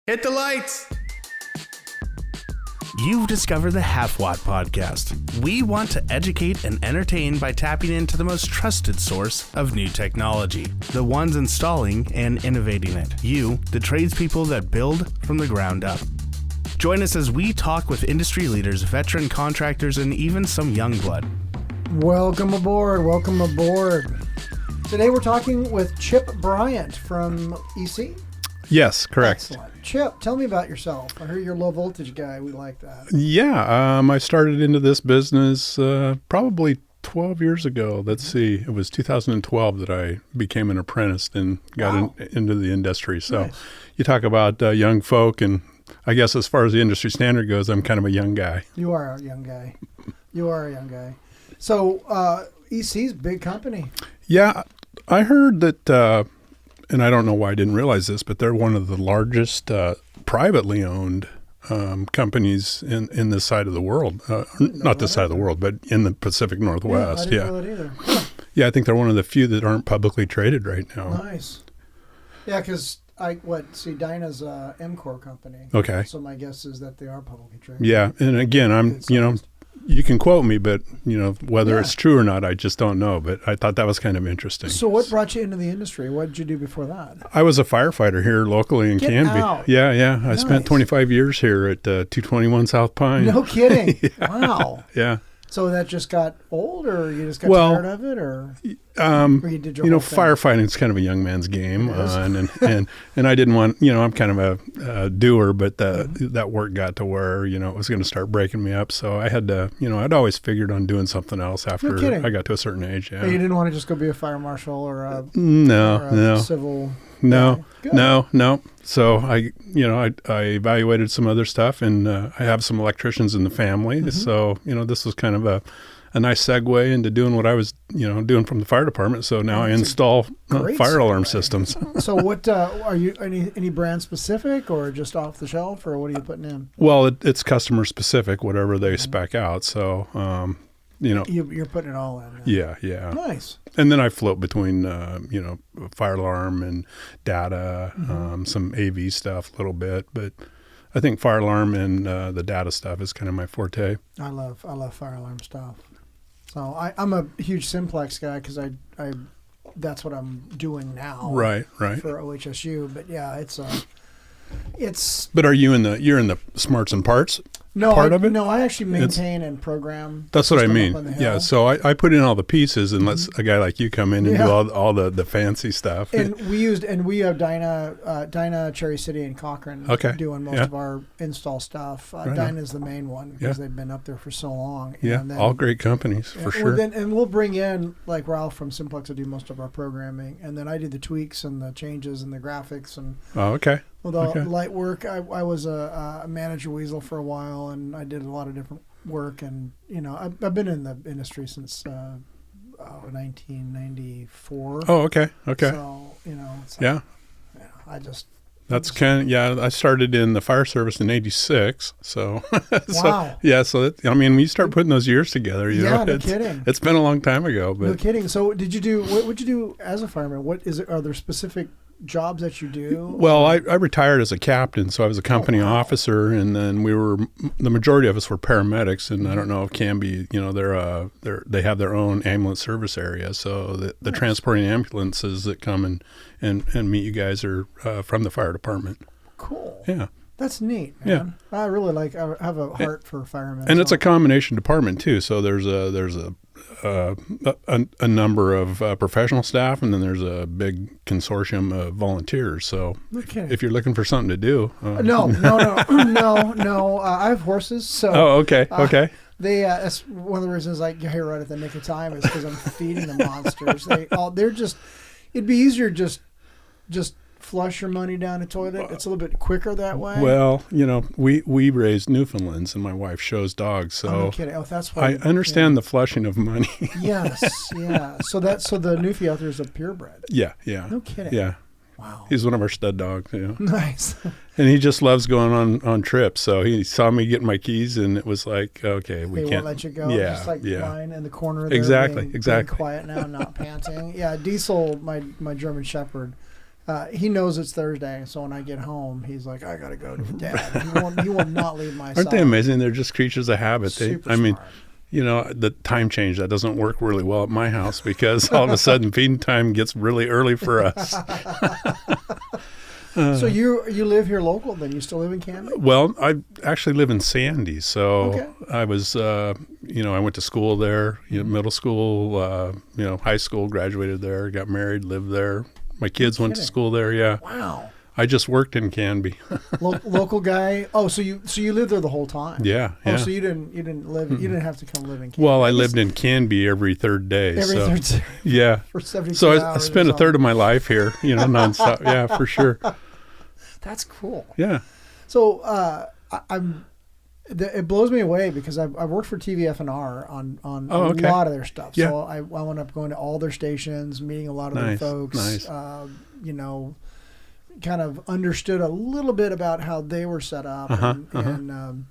Hit the lights! You've discovered the Halfwatt Podcast. We want to educate and entertain by tapping into the most trusted source of new technology, the ones installing and innovating it. You, the tradespeople that build from the ground up. Join us as we talk with industry leaders, veteran contractors, and even some young blood. Welcome aboard. Welcome aboard. Today we're talking with Chip Bryant from EC. Yes, correct. Excellent. Chip, tell me about yourself. I heard you're a low voltage guy. We like that. Yeah, I started into this business probably 12 years ago. Let's see. It was 2012 that I became an apprentice and got into the industry. So Nice. You talk about young folk, and I guess as far as the industry standard goes, I'm kind of a young guy. You are a young guy. So EC's big company. Yeah, I heard that, and I don't know why I didn't realize this, but they're one of the largest privately owned companies in this side of the world. Not this side of the world, but in the Pacific Northwest. I didn't know that either. Huh. Yeah, I think they're one of the few that aren't publicly traded right now. Nice. Yeah, because Dyna's a MCOR company. Okay. So my guess is that they are publicly traded. Yeah, and again, you can quote me, but whether it's true or not, I just don't know. But I thought that was kind of interesting. So what brought you into the industry? What did you do before that? I was a firefighter here locally in Canby. Out. Yeah. I Nice. spent 25 years here at 221 South Pine. No kidding. Wow. Yeah. So that just got old, or you just got tired of it, or you did your whole thing? Firefighting is kind of a young man's game, It is. and I didn't want, I'm kind of a doer, but that work got to where it was going to start breaking me up. So I had to, I'd always figured on doing something else after I got to a certain age. Yeah. But you didn't want to just go be a fire marshal or a civil. No. Good. No. So I evaluated some other stuff, and I have some electricians in the family. Mm-hmm. So, this was kind of a nice segue into doing what I was, doing from the fire department. So now I install great fire alarm segue. systems. So what are you any brand specific, or just off the shelf, or what are you putting in? Well, it's customer specific, whatever they spec out. So, You're putting it all in. yeah. Nice. And then I float between, fire alarm and data, some AV stuff a little bit. But I think fire alarm and the data stuff is kind of my forte. I love fire alarm stuff. So I'm a huge Simplex guy because I that's what I'm doing now. Right. For OHSU, but yeah, it's. But are you you're in the smarts and parts No, part of it? No, I actually maintain and program. That's what I system mean. up on the hill. Yeah, so I put in all the pieces and let a guy like you come in and do all the fancy stuff. And we have Dyna, Cherry City, and Cochrane doing most of our install stuff. Dyna's the main one because they've been up there for so long. Yeah, and then, all great companies for sure. And we'll bring in like Ralph from Simplex to do most of our programming, and then I do the tweaks and the changes and the graphics and. Oh, okay. With all the light work, I was a manager weasel for a while, and I did a lot of different work. And I've been in the industry since 1994. Oh, okay. So I just. That's I started in the fire service in '86. So, wow. So when you start putting those years together, no kidding. It's been a long time ago, but no kidding. So, did you do what would you do as a fireman? What is it? Are there specific jobs that you do? Well, I retired as a captain, so I was a company officer, and then the majority of us were paramedics, and I don't know if Canby, they have their own ambulance service area, so the transporting ambulances that come and meet you guys are from the fire department. Cool. Yeah. That's neat, man. Yeah. I have a heart for firemen. And it's a combination department too. So there's a number of professional staff, and then there's a big consortium of volunteers. So if you're looking for something to do, no. I have horses. So okay. That's one of the reasons I get here right at the nick of time is because I'm feeding the monsters. It'd be easier just flush your money down the toilet. It's a little bit quicker that way. Well, we raised Newfoundlands, and my wife shows dogs, so no kidding. Oh, that's why I understand the flushing of money. Yes, yeah. So the Newfie out there is a purebred. Yeah. No kidding. Yeah. Wow. He's one of our stud dogs. Yeah. Nice. And he just loves going on trips. So he saw me get my keys, and it was like, okay, we can't won't let you go. Yeah, just like lying in the corner there. Exactly. Being quiet now, not panting. Yeah, Diesel, my German Shepherd. He knows it's Thursday, so when I get home, he's like, "I gotta go to Dad." He will not leave my side. Aren't they amazing? They're just creatures of habit. Super I mean, smart. you know, the time change, that doesn't work really well at my house because all of a sudden feeding time gets really early for us. So you live here local, then? You still live in Canby? Well, I actually live in Sandy, so Okay. I was, you know, I went to school there, you know, middle school, you know, high school, graduated there, got married, lived there. My kids went to kidding. school there. Yeah, Wow. I just worked in Canby. Local guy. Oh, so you lived there the whole time? Yeah, Oh, yeah. so you didn't have to come live in Canby. Well, I lived in Canby every third day. every so, third day yeah. for 72 So I hours. spent a third of my life here, you know, nonstop. Yeah, for sure. That's cool. Yeah. So it blows me away because I've worked for TVF&R on Oh, a okay. lot of their stuff. Yeah. So I wound up going to all their stations, meeting a lot of Nice, their folks. nice. You know, kind of understood a little bit about how they were set up, and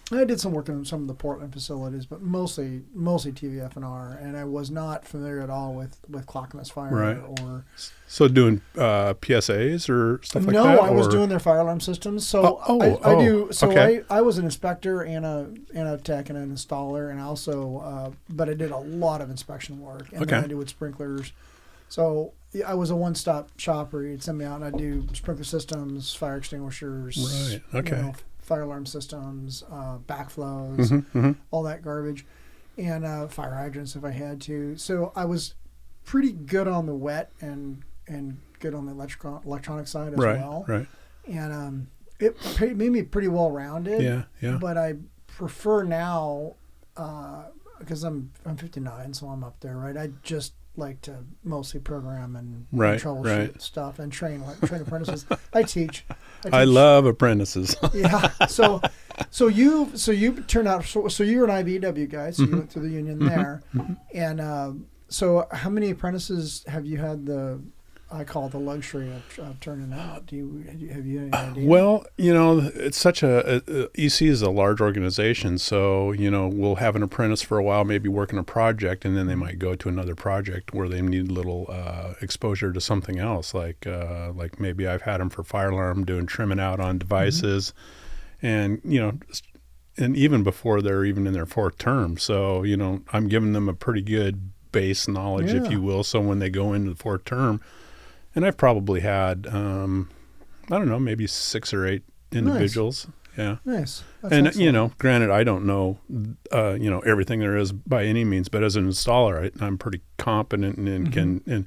I did some work in some of the Portland facilities, but mostly TVF&R, and I was not familiar at all with Clackamas Fire Right. or. So doing PSAs or stuff like No, that? I was or- doing their fire alarm systems. So I do. So okay. I was an inspector and a tech and an installer, and also, but I did a lot of inspection work, and then Okay. I do with sprinklers. So I was a one-stop shopper. You'd send me out, and I do sprinkler systems, fire extinguishers, Right, okay. fire alarm systems, backflows, Mm-hmm. all that garbage, and fire hydrants if I had to. So I was pretty good on the wet and good on the electronic side as Right, well. right. And it made me pretty well rounded. Yeah, yeah. But I prefer now because I'm 59, so I'm up there, right? I just like to mostly program and Right, troubleshoot right. stuff and train apprentices. I teach. I love apprentices. Yeah. So you turned out. So you're an IBEW guy. So you went through the union there, and so how many apprentices have you had I call it the luxury of turning out? Have you any idea? Well, you know, it's such EC is a large organization, so, you know, we'll have an apprentice for a while, maybe working a project, and then they might go to another project where they need a little exposure to something else. Like maybe I've had them for fire alarm, doing trimming out on devices, and, you know, and even before they're even in their fourth term. So, you know, I'm giving them a pretty good base knowledge, if you will. So when they go into the fourth term, and I've probably had, I don't know, maybe 6 or 8 individuals. Nice. Yeah. Nice. That's and, excellent. you know, granted, I don't know, you know, everything there is by any means, but as an installer, I'm pretty competent and can, and,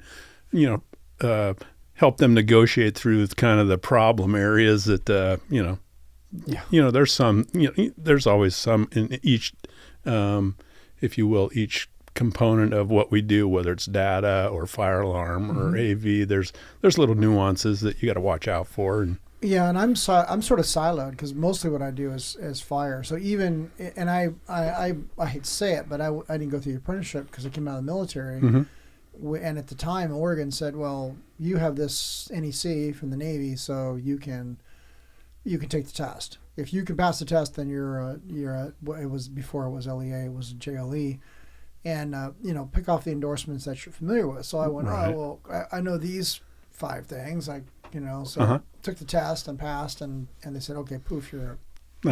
you know, help them negotiate through kind of the problem areas that, you know, you know, there's some, you know, there's always some in each, if you will, each component of what we do, whether it's data or fire alarm or AV, there's little nuances that you got to watch out for. And yeah, and I'm sort of siloed because mostly what I do is fire. So even, and I hate to say it, but I didn't go through the apprenticeship because I came out of the military. And at the time, Oregon said, well, you have this NEC from the Navy, so you can take the test. If you can pass the test, then it was before it was LEA, it was JLE. And, you know, pick off the endorsements that you're familiar with. So I went, Right. oh, well, I know these 5 things, you know, so took the test and passed, and they said, okay, poof, you're a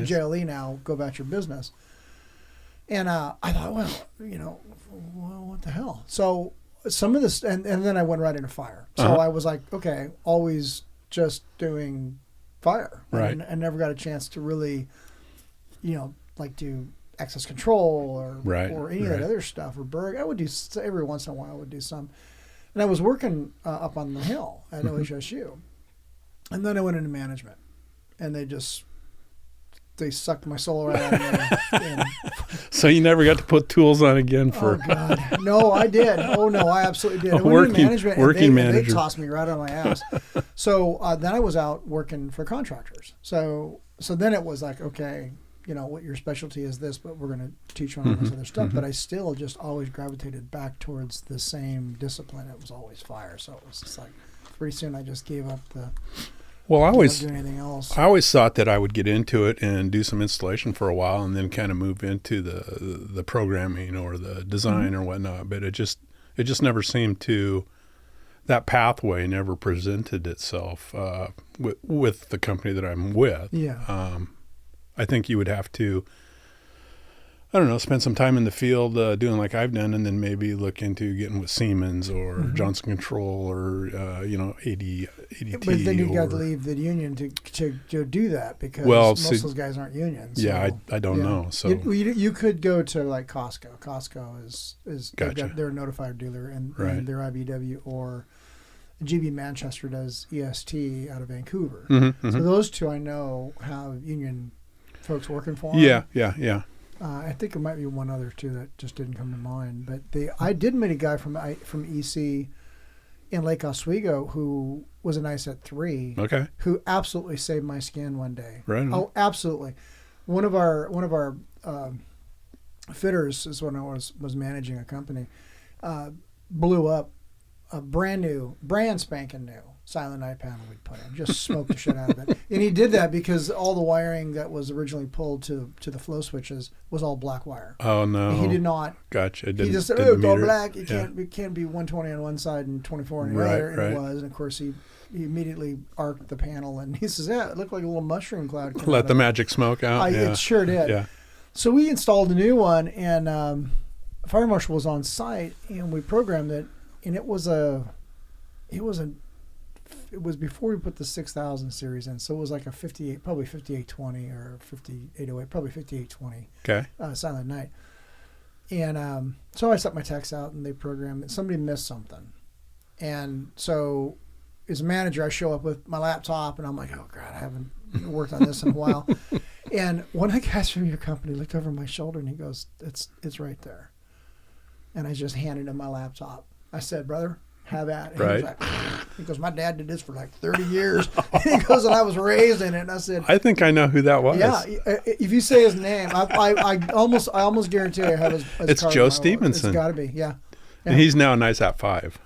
JLE now, go about your business. And I thought, well, you know, what the hell? So some of this, and then I went right into fire. So I was like, okay, always just doing fire. Right. And I never got a chance to really, you know, like do access control or any of that other stuff, or Berg. I would do every once in a while. I would do some, and I was working up on the hill at OHSU, and then I went into management, and they sucked my soul right out of me. so you never got to put tools on again for. Oh God, no, I did. Oh no, I absolutely did. I went Working into management, working and manager. they tossed me right on my ass. So then I was out working for contractors. So then it was like, okay, you know, what your specialty is this, but we're going to teach you on all this other stuff. But I still just always gravitated back towards the same discipline. It was always fire. So it was just like, pretty soon I just gave up the. Well, I always do anything else. I always thought that I would get into it and do some installation for a while, and then kind of move into the programming or the design or whatnot. But it just never seemed to. that pathway never presented itself with the company that I'm with. Yeah. I think you would have to, I don't know, spend some time in the field doing like I've done, and then maybe look into getting with Siemens or Johnson Control or ADT. But then you got to leave the union to do that, because most of those guys aren't unions. Yeah, so, I don't know. So you could go to like Costco. Costco is Gotcha. they're a notified dealer, and they're IBW, or GB Manchester does EST out of Vancouver. So those two I know have union folks working for them. Yeah. I think there might be one other too that just didn't come to mind. But I did meet a guy from EC in Lake Oswego who was an ISET 3. Okay. Who absolutely saved my skin one day. Right on. Oh, absolutely. One of our fitters is when I was managing a company, blew up a brand spanking new Silent Night panel we'd put in. Just smoked the shit out of it. And he did that because all the wiring that was originally pulled to the flow switches was all black wire. Oh, no. And he did not. Gotcha. He just said, it's all black. It can't be 120 on one side and 24 on the other. And it was. And, of course, he immediately arced the panel. And he says, it looked like a little mushroom cloud. Let the magic smoke out. It sure did. Yeah. So we installed a new one, and Fire Marshal was on site, and we programmed it. And it was before we put the 6000 series in, so it was like a 5820 or 5808, probably 5820. Okay. Silent Night. And so I set my techs out, and they programmed it. Somebody missed something, and so as a manager, I show up with my laptop, and I'm like, oh God, I haven't worked on this in a while. And one of the guys from your company looked over my shoulder, and he goes, "It's right there." And I just handed him my laptop. I said, "Brother, have at it." Right. He goes, "My dad did this for like 30 years." He goes, "And I was raised in it." And I said, I think I know who that was. Yeah, if you say his name, I almost guarantee I have his It's card Joe in my wallet. Stevenson. It's got to be, yeah. And he's now a nice at 5.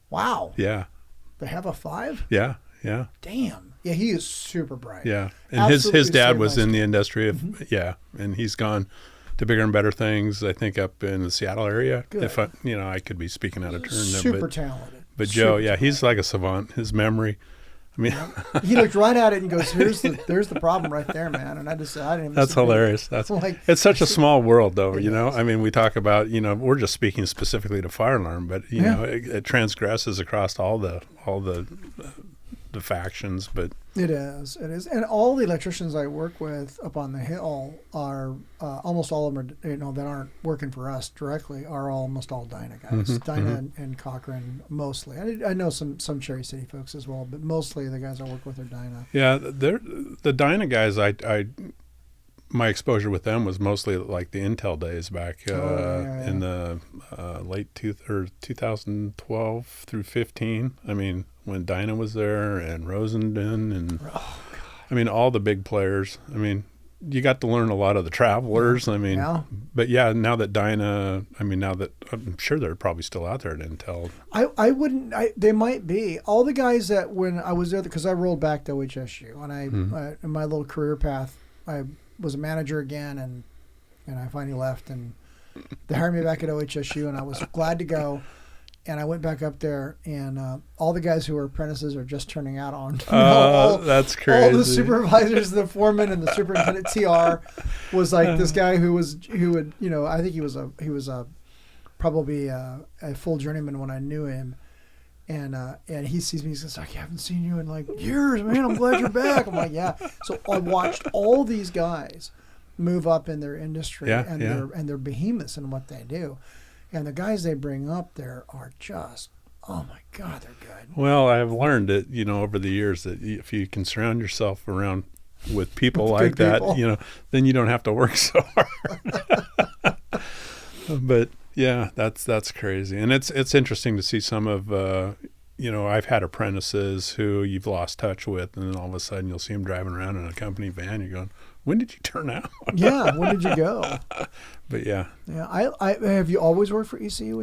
Wow. Yeah. They have a 5? Yeah. Damn. Yeah, he is super bright. Yeah. And his dad was in the industry of, and he's gone to bigger and better things, I think, up in the Seattle area. Good. If I could be speaking out of turn. Super talented. But Joe, he's like a savant. His memory, I mean, he looked right at it and goes, "There's the problem right there, man." And I didn't even. That's hilarious. That's like, it's such a small world, though. I mean, we talk about, we're just speaking specifically to fire alarm, but it transgresses across all the factions. But it is, and all the electricians I work with up on the hill are almost all of them are, that aren't working for us directly, are almost all Dyna guys. Dyna and Cochrane mostly. I know some Cherry City folks as well, but mostly the guys I work with are Dyna. Yeah, the Dyna guys. My exposure with them was mostly like the Intel days back in the late 2012 through 15. I mean, when Dyna was there and Rosenden and I mean all the big players. I mean, you got to learn a lot of the travelers. I mean, but now that Dyna, now that I'm sure they're probably still out there at Intel. I wouldn't. They might be. All the guys that when I was there, because I rolled back to OHSU and I in my little career path, I was a manager again, and I finally left, and they hired me back at OHSU, and I was glad to go. And I went back up there, and all the guys who were apprentices are just turning out on. That's crazy. All the supervisors, the foreman, and the superintendent TR was like this guy who would I think he was probably a full journeyman when I knew him. And he sees me, he says, "I haven't seen you in like years, man. I'm glad you're back." I'm like, "Yeah." So I watched all these guys move up in their industry and their behemoths in what they do. And the guys they bring up there are just, oh my God, they're good. Well, I've learned that, over the years that if you can surround yourself around with people like that, then you don't have to work so hard. But yeah, that's crazy. And it's interesting to see some of, I've had apprentices who you've lost touch with, and then all of a sudden you'll see them driving around in a company van. You're going, when did you turn out? Yeah, when did you go? But yeah. Yeah, I have you always worked for ECU?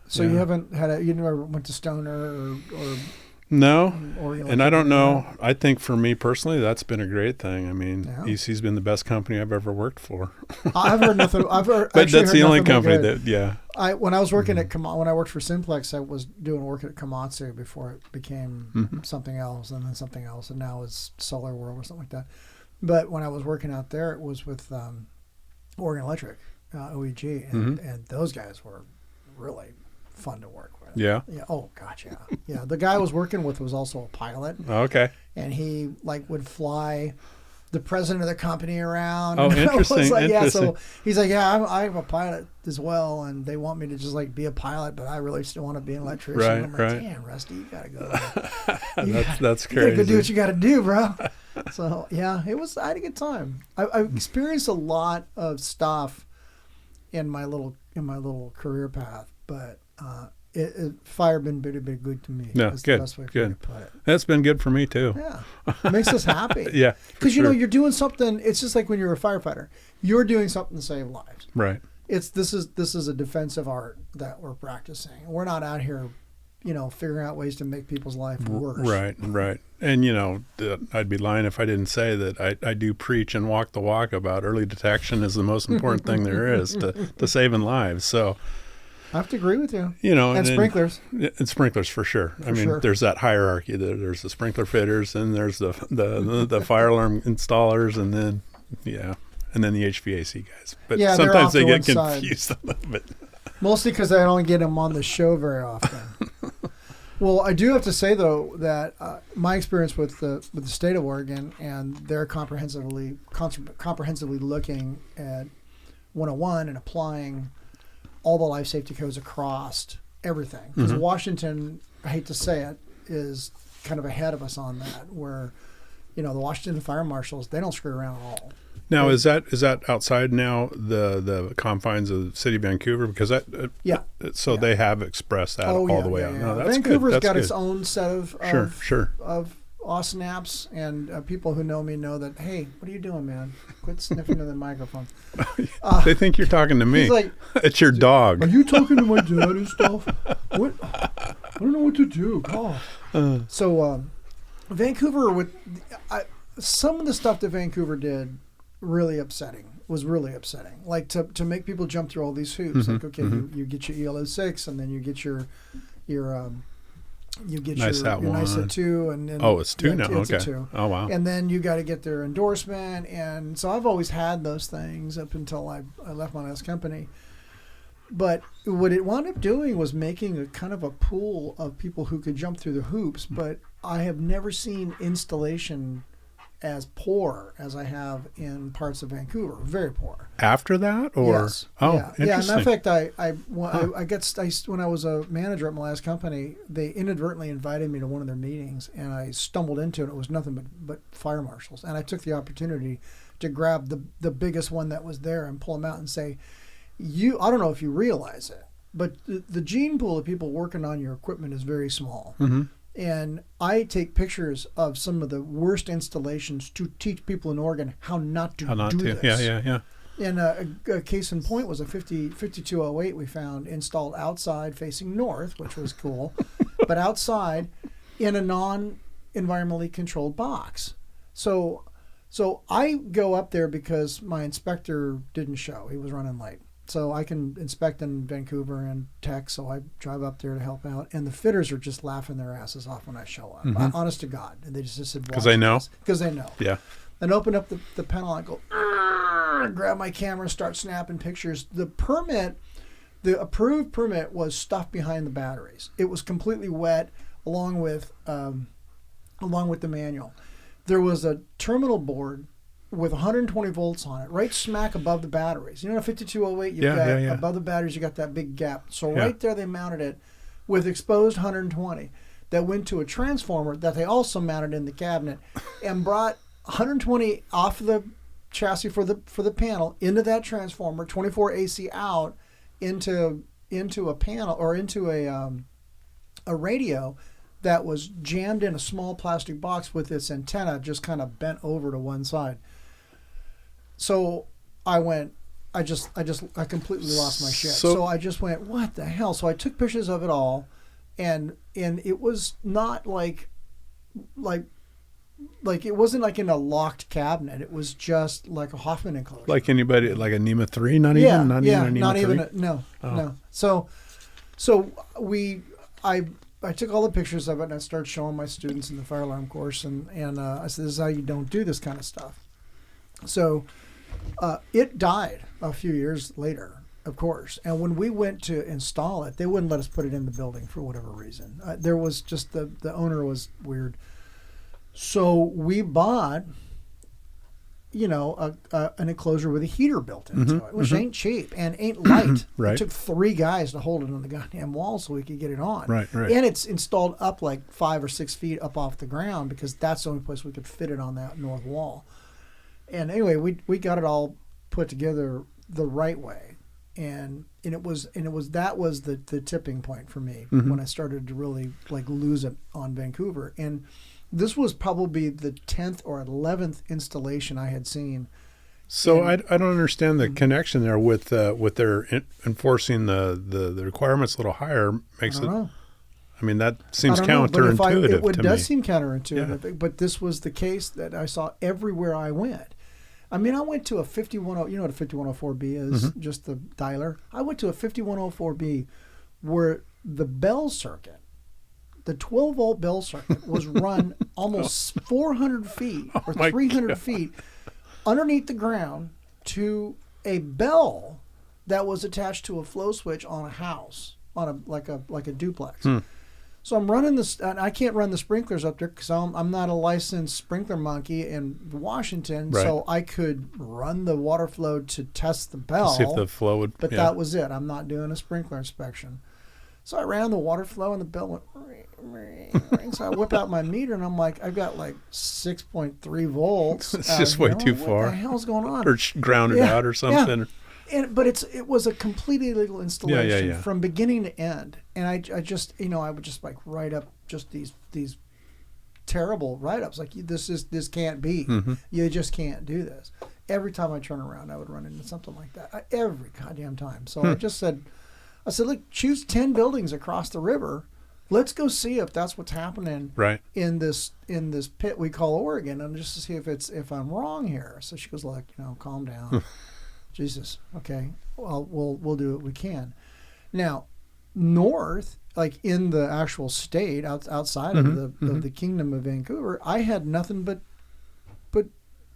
So you haven't you never went to Stoner or no, and I don't know. I think for me personally, that's been a great thing. I mean, EC's been the best company I've ever worked for. I've heard nothing. But that's the only company that, When I was working when I worked for Simplex, I was doing work at Komatsu before it became something else, and then something else, and now it's Solar World or something like that. But when I was working out there, it was with Oregon Electric, OEG, and those guys were really fun to work with. Yeah. Yeah. Oh, gotcha. Yeah. The guy I was working with was also a pilot. Okay. And he would fly the president of the company around. Oh, interesting. Yeah. So he's like, yeah, I'm a pilot as well, and they want me to just be a pilot, but I really still want to be an electrician. Right. I'm like, right. Damn, Rusty, you gotta go. That's crazy. You gotta go do what you gotta do, bro. So yeah, I had a good time. I experienced a lot of stuff in my little career path, but fire been pretty good to me. Yeah, That's good. The best way for Good. me to put it. That's been good for me too. Yeah, it makes us happy. Yeah, because you're doing something. It's just like when you're a firefighter, you're doing something to save lives. Right. This is a defensive art that we're practicing. We're not out here, figuring out ways to make people's life worse. Right. And I'd be lying if I didn't say that I do preach and walk the walk about early detection is the most important thing there is to saving lives. So. I have to agree with you. And sprinklers. And sprinklers for sure. There's that hierarchy. There's the sprinkler fitters, and there's the fire alarm installers, and then the HVAC guys. But sometimes they get confused a little bit. Mostly because I don't get them on the show very often. Well, I do have to say though that my experience with the state of Oregon, and they're comprehensively looking at 101 and applying all the life safety codes across everything. Because Washington, I hate to say it, is kind of ahead of us on that, where, the Washington fire marshals, they don't screw around at all. Now, is that outside now the confines of the city of Vancouver? Because they have expressed that all the way out. No, that's Vancouver's good. got That's its own set of snaps, and people who know me know that, hey, what are you doing, man? Quit sniffing to the microphone. They think you're talking to me. He's like, it's your dog. Are you talking to my dad and stuff? What? I don't know what to do. God. So Vancouver, some of the stuff that Vancouver did was really upsetting. Like to make people jump through all these hoops. Like, okay, you get your ELO6, and then you get your NISA 2, and then it's 2 now. It's okay. a 2. Oh wow. And then you got to get their endorsement, and so I've always had those things up until I left my last company. But what it wound up doing was making a kind of a pool of people who could jump through the hoops. But I have never seen installation as poor as I have in parts of Vancouver. Very poor. After that, or yes. interesting. Yeah. Matter of fact, when I was a manager at my last company, they inadvertently invited me to one of their meetings, and I stumbled into it. It was nothing but fire marshals, and I took the opportunity to grab the biggest one that was there and pull them out and say, I don't know if you realize it, but the gene pool of people working on your equipment is very small. And I take pictures of some of the worst installations to teach people in Oregon how not to do this. Yeah. And a case in point was a 5208 we found installed outside facing north, which was cool, but outside in a non-environmentally controlled box. So I go up there because my inspector didn't show. He was running late. So I can inspect in Vancouver and tech, so I drive up there to help out. And the fitters are just laughing their asses off when I show up. Honest to God. And they just said, because they know? Because they know. Yeah. And open up the panel and go, grab my camera, start snapping pictures. The approved permit was stuffed behind the batteries. It was completely wet along with the manual. There was a terminal board with 120 volts on it, right smack above the batteries. You know, a 5208, you've got above the batteries, you got that big gap. So right there they mounted it with exposed 120 that went to a transformer that they also mounted in the cabinet and brought 120 off the chassis for the panel into that transformer, 24 AC out into a panel or into a radio that was jammed in a small plastic box with its antenna just kind of bent over to one side. So I completely lost my shit. So I just went, what the hell? So I took pictures of it all, and it was not like like it wasn't like in a locked cabinet. It was just like a Hoffman enclosure. Like anybody, like a NEMA 3, not even a NEMA 3? No. So I took all the pictures of it and I started showing my students in the fire alarm course, and I said, this is how you don't do this kind of stuff. So it died a few years later, of course. And when we went to install it, they wouldn't let us put it in the building for whatever reason. There was just the owner was weird. So we bought, an enclosure with a heater built into it, which ain't cheap and ain't light. Right. It took 3 guys to hold it on the goddamn wall so we could get it on. Right. And it's installed up like 5 or 6 feet up off the ground because that's the only place we could fit it on that north wall. And anyway, we got it all put together the right way, and that was the tipping point for me when I started to really like lose it on Vancouver. And this was probably the 10th or 11th installation I had seen. So I don't understand the connection there with their enforcing the requirements a little higher makes it. Know. I mean, that seems counterintuitive to me. It does seem counterintuitive, but this was the case that I saw everywhere I went. I mean, I went to a 51. You know what a 5104B is? Just the dialer. I went to a 5104B where the bell circuit, the 12-volt bell circuit, was run almost 400 feet or 300 feet underneath the ground to a bell that was attached to a flow switch on a house, on like a duplex. So I'm running this, and I can't run the sprinklers up there because I'm not a licensed sprinkler monkey in Washington. Right. So I could run the water flow to test the bell. See if the flow would. But that was it. I'm not doing a sprinkler inspection. So I ran the water flow, and the bell went ring, ring, ring. So I whip out my meter, and I'm like, I've got like 6.3 volts. It's just way too far. What the hell's going on? Or grounded out or something. Yeah. But it was a completely illegal installation from beginning to end. And I just, I would just like write up just these terrible write-ups. Like, this can't be. You just can't do this. Every time I turn around, I would run into something like that. Every goddamn time. So I said, look, choose 10 buildings across the river. Let's go see if that's what's happening in this pit we call Oregon, and just to see if I'm wrong here. So she goes, look, calm down. Jesus, okay. Well, we'll do what we can. Now, north, like in the actual state outside of the Kingdom of Vancouver, I had nothing but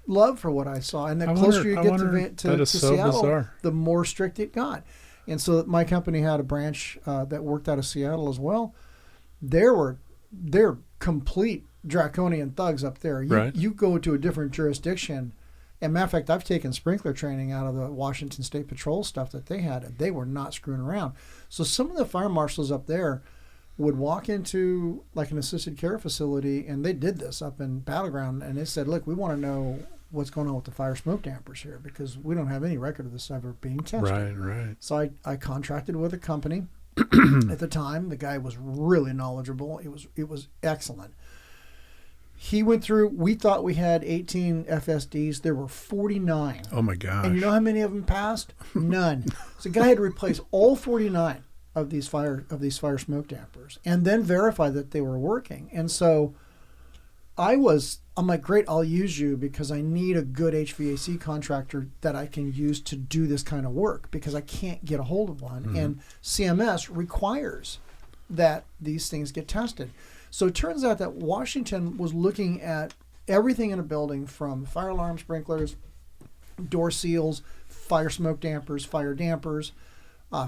love for what I saw. And the closer you get to Seattle, bizarre. The more strict it got. And so my company had a branch that worked out of Seattle as well. They're complete draconian thugs up there. You go to a different jurisdiction. And matter of fact, I've taken sprinkler training out of the Washington State Patrol stuff that they had, and they were not screwing around. So some of the fire marshals up there would walk into like an assisted care facility, and they did this up in Battleground, and they said, look, we want to know what's going on with the fire smoke dampers here because we don't have any record of this ever being tested. Right. So I contracted with a company at the time. The guy was really knowledgeable. It was excellent. He went through, we thought we had 18 FSDs. There were 49. Oh, my gosh. And you know how many of them passed? None. So the guy had to replace all 49 of these fire smoke dampers and then verify that they were working. And so I'm like, great, I'll use you because I need a good HVAC contractor that I can use to do this kind of work because I can't get a hold of one. And CMS requires that these things get tested. So it turns out that Washington was looking at everything in a building from fire alarm sprinklers, door seals, fire smoke dampers, fire dampers,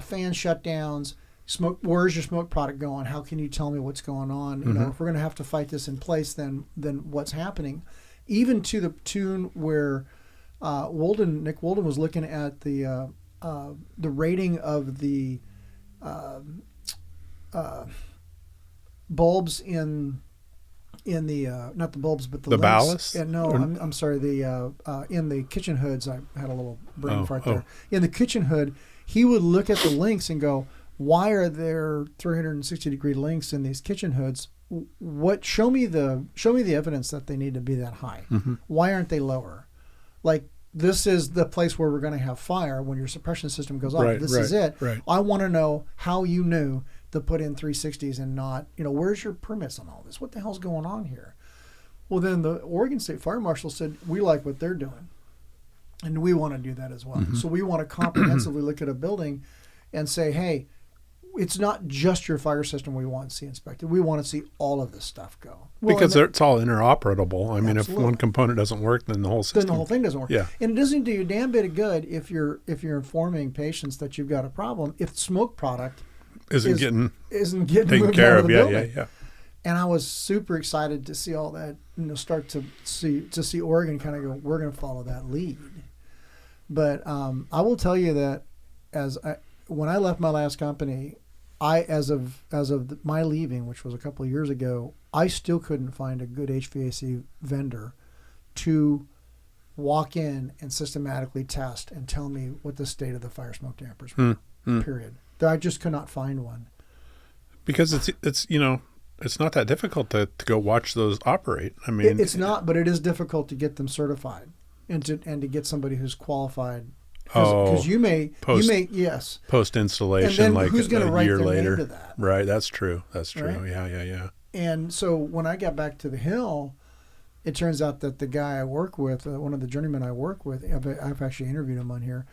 fan shutdowns, smoke. Where's your smoke product going? How can you tell me what's going on? If we're going to have to fight this in place, then what's happening? Even to the tune where Nick Wolden was looking at the rating of the bulbs in the not the bulbs but the ballast. I'm sorry, in the kitchen hoods. I had a little brain fart there. In the kitchen hood, he would look at the links and go, why are there 360-degree links in these kitchen hoods? Show me the evidence that they need to be that high. Why aren't they lower? Like, this is the place where we're going to have fire when your suppression system goes off. This is it. I want to know how you knew to put in 360s and not, where's your permits on all this? What the hell's going on here? Well, then the Oregon State Fire Marshal said, we like what they're doing, and we want to do that as well. Mm-hmm. So we want to comprehensively look at a building and say, hey, it's not just your fire system we want to see inspected. We want to see all of this stuff go. Well, because it's all interoperable. I mean, if Absolutely. one component doesn't work, then the whole system. Then the whole thing doesn't work. Yeah. And it doesn't do you a damn bit of good if you're informing patients that you've got a problem if smoke product isn't getting taken moved care out of. the Yeah, building. yeah. And I was super excited to see all that, start to see Oregon kind of go, we're going to follow that lead. But I will tell you that when I left my last company, as of my leaving, which was a couple of years ago, I still couldn't find a good HVAC vendor to walk in and systematically test and tell me what the state of the fire smoke dampers were. Period. I just could not find one. Because it's not that difficult to go watch those operate. I mean, it's not, but it is difficult to get them certified and to get somebody who's qualified. Because you may yes, post installation, like who's going to a write year their later. name to that? Right, that's true. That's true. Right? Yeah. And so when I got back to the Hill, it turns out that the guy I work with, one of the journeymen I work with, I've actually interviewed him on here.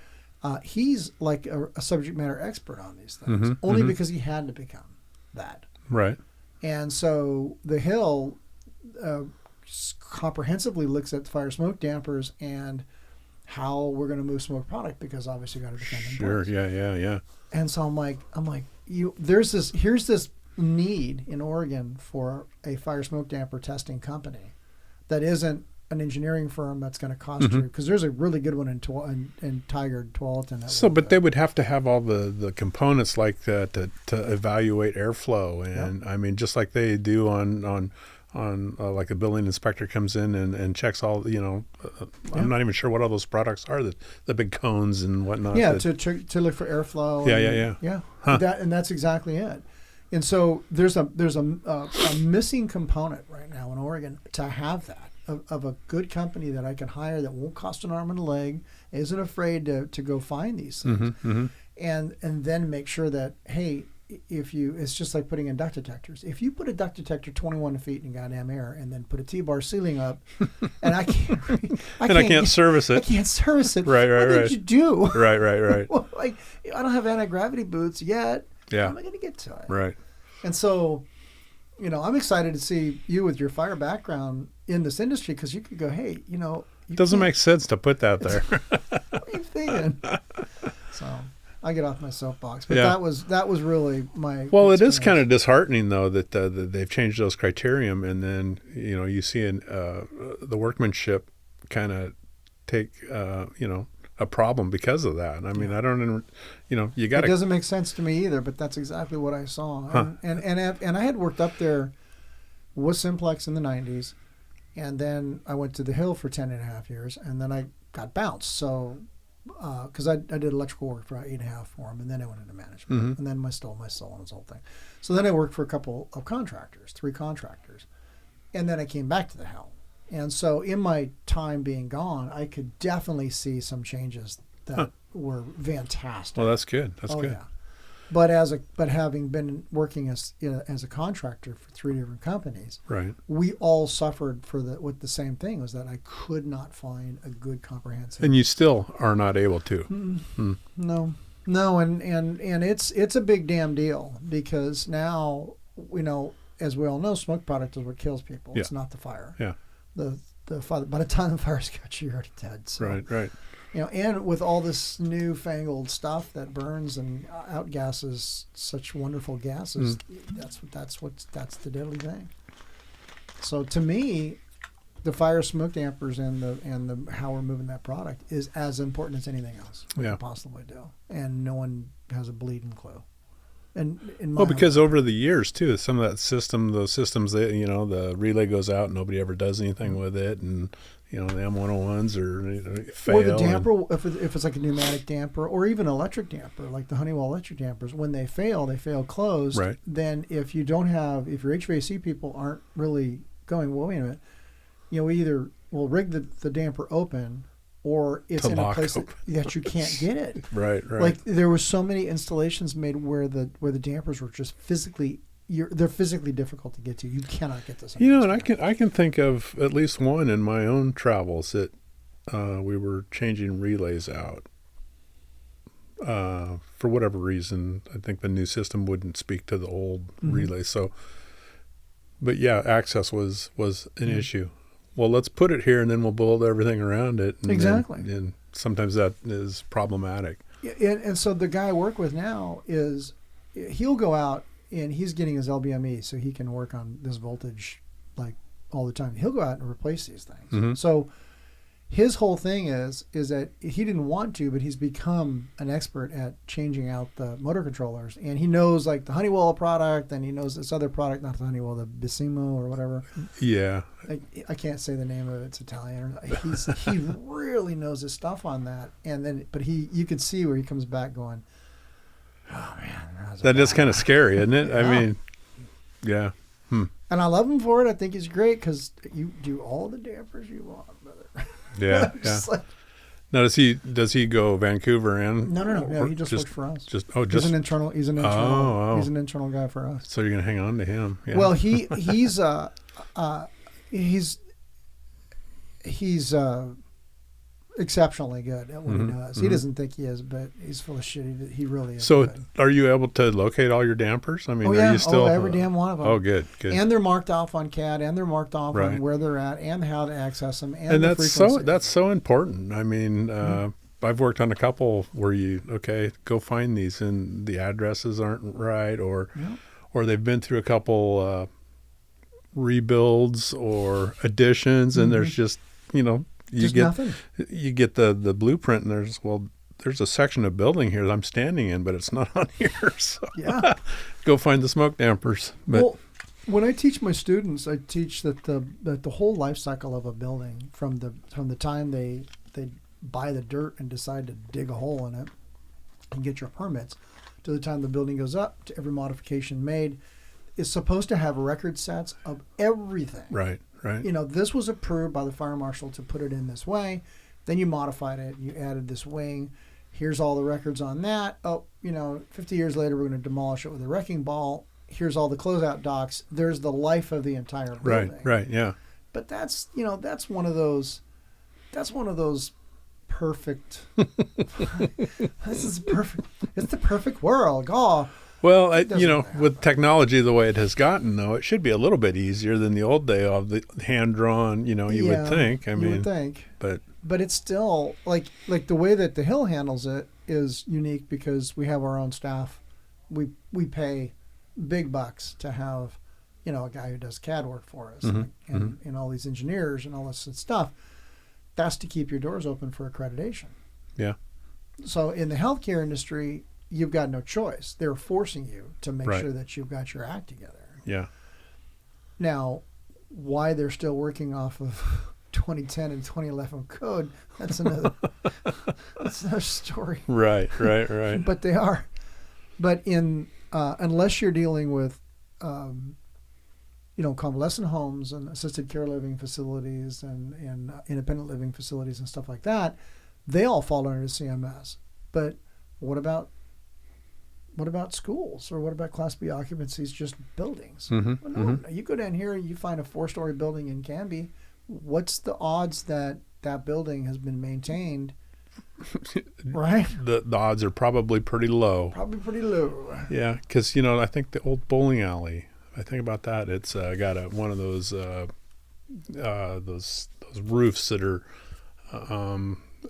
He's like a subject matter expert on these things, only because he had to become that. Right. And so the Hill comprehensively looks at fire smoke dampers and how we're going to move smoke product, because obviously you got to defend them. Sure. Yeah. And so I'm like, here's this need in Oregon for a fire smoke damper testing company that isn't an engineering firm that's going to cost you, because there's a really good one in Tigard, Tualatin. So, but they would have to have all the components like that to evaluate airflow, and I mean, just like they do on like a building inspector comes in and checks all, I'm not even sure what all those products are, the big cones and whatnot. Yeah, to look for airflow. Yeah. Huh. And that's exactly it. And so there's a missing component right now in Oregon to have that, of a good company that I can hire that won't cost an arm and a leg, isn't afraid to go find these things, and then make sure that, hey, it's just like putting in duct detectors. If you put a duct detector 21 feet in goddamn air and then put a T-bar ceiling up, and I can't service it. I can't service it. Right. What did you do? Right. Well, like, I don't have anti-gravity boots yet. Yeah. How am I going to get to it? Right. And so, I'm excited to see you with your fire background in this industry, because you could go, hey, it doesn't make sense to put that there. What are you thinking? So I get off my soapbox, but that was really my. Well, experience. It is kind of disheartening though that they've changed those criterion, and then you see the workmanship kind of take a problem because of that. I mean, I don't, you got. It doesn't make sense to me either, but that's exactly what I saw. Huh. And I had worked up there with Simplex in the 90s, and then I went to the Hill for 10.5 years, and then I got bounced. So, because I did electrical work for 8.5 for them, and then I went into management, and then my soul and this whole thing. So then I worked for a couple of contractors, 3 contractors, and then I came back to the Hill. And so in my time being gone, I could definitely see some changes that were fantastic. Well, that's good. That's good. Yeah. But having been working as a contractor for 3 different companies, right? We all suffered with the same thing, was that I could not find a good comprehensive. And you still are not able to. No, and it's a big damn deal, because now as we all know, smoke product is what kills people. Yeah. It's not the fire. Yeah. The fire, by the time the fire's got you, you're already dead. So. Right. And with all this newfangled stuff that burns and outgasses such wonderful gases, that's the deadly thing. So to me, the fire smoke dampers and the how we're moving that product is as important as anything else we can possibly do, and no one has a bleeding clue. And because over the years too, some of those systems, the relay goes out and nobody ever does anything with it, and the M101s fail. Or the damper, if it's like a pneumatic damper or even electric damper, like the Honeywell electric dampers, when they fail closed. Right. Then if your HVAC people aren't really going, well, wait a minute, we either will rig the damper open, or it's in a place that you can't get it. Right. Like there were so many installations made where the dampers were just physically they're physically difficult to get to. You cannot get this. And I can think of at least one in my own travels that we were changing relays out. For whatever reason, I think the new system wouldn't speak to the old relay. So, but yeah, access was an issue. Well, let's put it here and then we'll build everything around it. And exactly. And sometimes that is problematic. And so the guy I work with now he'll go out and he's getting his LBME so he can work on this voltage like all the time. He'll go out and replace these things. Mm-hmm. So his whole thing is that he didn't want to, but he's become an expert at changing out the motor controllers. And he knows like the Honeywell product, and he knows this other product, not the Honeywell, the Bissimo or whatever. Yeah. I can't say the name of it. It's Italian. He really knows his stuff on that. And then, but you can see where he comes back going, oh man. That is kind of scary, isn't it? Yeah. I mean, yeah. And I love him for it. I think he's great because you do all the dampers you want, brother. Yeah, yeah. Like, now does he go Vancouver and No. He just works for us. He's an internal guy for us. So you're gonna hang on to him? Yeah. Well, he's exceptionally good at what he does. He doesn't think he is, but he's full of shit. He really is. So good. are you able to locate all your dampers? I mean, are you still every damn one of them? Oh, good. And they're marked off on CAD, and they're marked off Right. on where they're at, and how to access them, and the that's frequency. that's so important. I mean, I've worked on a couple where go find these, and the addresses aren't right, or they've been through a couple rebuilds or additions, and there's just nothing. You get the blueprint, and there's a section of building here that I'm standing in, but it's not on here. So Yeah. go find the smoke dampers. But Well, when I teach my students, I teach that the whole life cycle of a building, from the time they buy the dirt and decide to dig a hole in it and get your permits, to the time the building goes up, to every modification made, is supposed to have record sets of everything. Right. This was approved by the fire marshal to put it in this way. Then you modified it. You added this wing. Here's all the records on that. 50 years later, we're going to demolish it with a wrecking ball. Here's all the closeout docs. There's the life of the entire building. Right, yeah. But that's one of those perfect. This is perfect. It's the perfect world. Oh. Well, with technology the way it has gotten, though, it should be a little bit easier than the old day of the hand-drawn, you would think. I mean, you would think. But it's still, like the way that the Hill handles it is unique because we have our own staff. We pay big bucks to have, a guy who does CAD work for us and all these engineers and all this stuff. That's to keep your doors open for accreditation. Yeah. So in the healthcare industry, you've got no choice. They're forcing you to make sure that you've got your act together. Yeah. Now, why they're still working off of 2010 and 2011 code, that's another story. Right. But they are. But unless you're dealing with, convalescent homes and assisted care living facilities and independent living facilities and stuff like that, they all fall under the CMS. But what about schools, or what about Class B occupancies, just buildings? No. You go down here and you find a 4-story building in Canby. What's the odds that building has been maintained? Right? The odds are probably pretty low. Yeah, because I think the old bowling alley. I think about that. It's got one of those roofs that are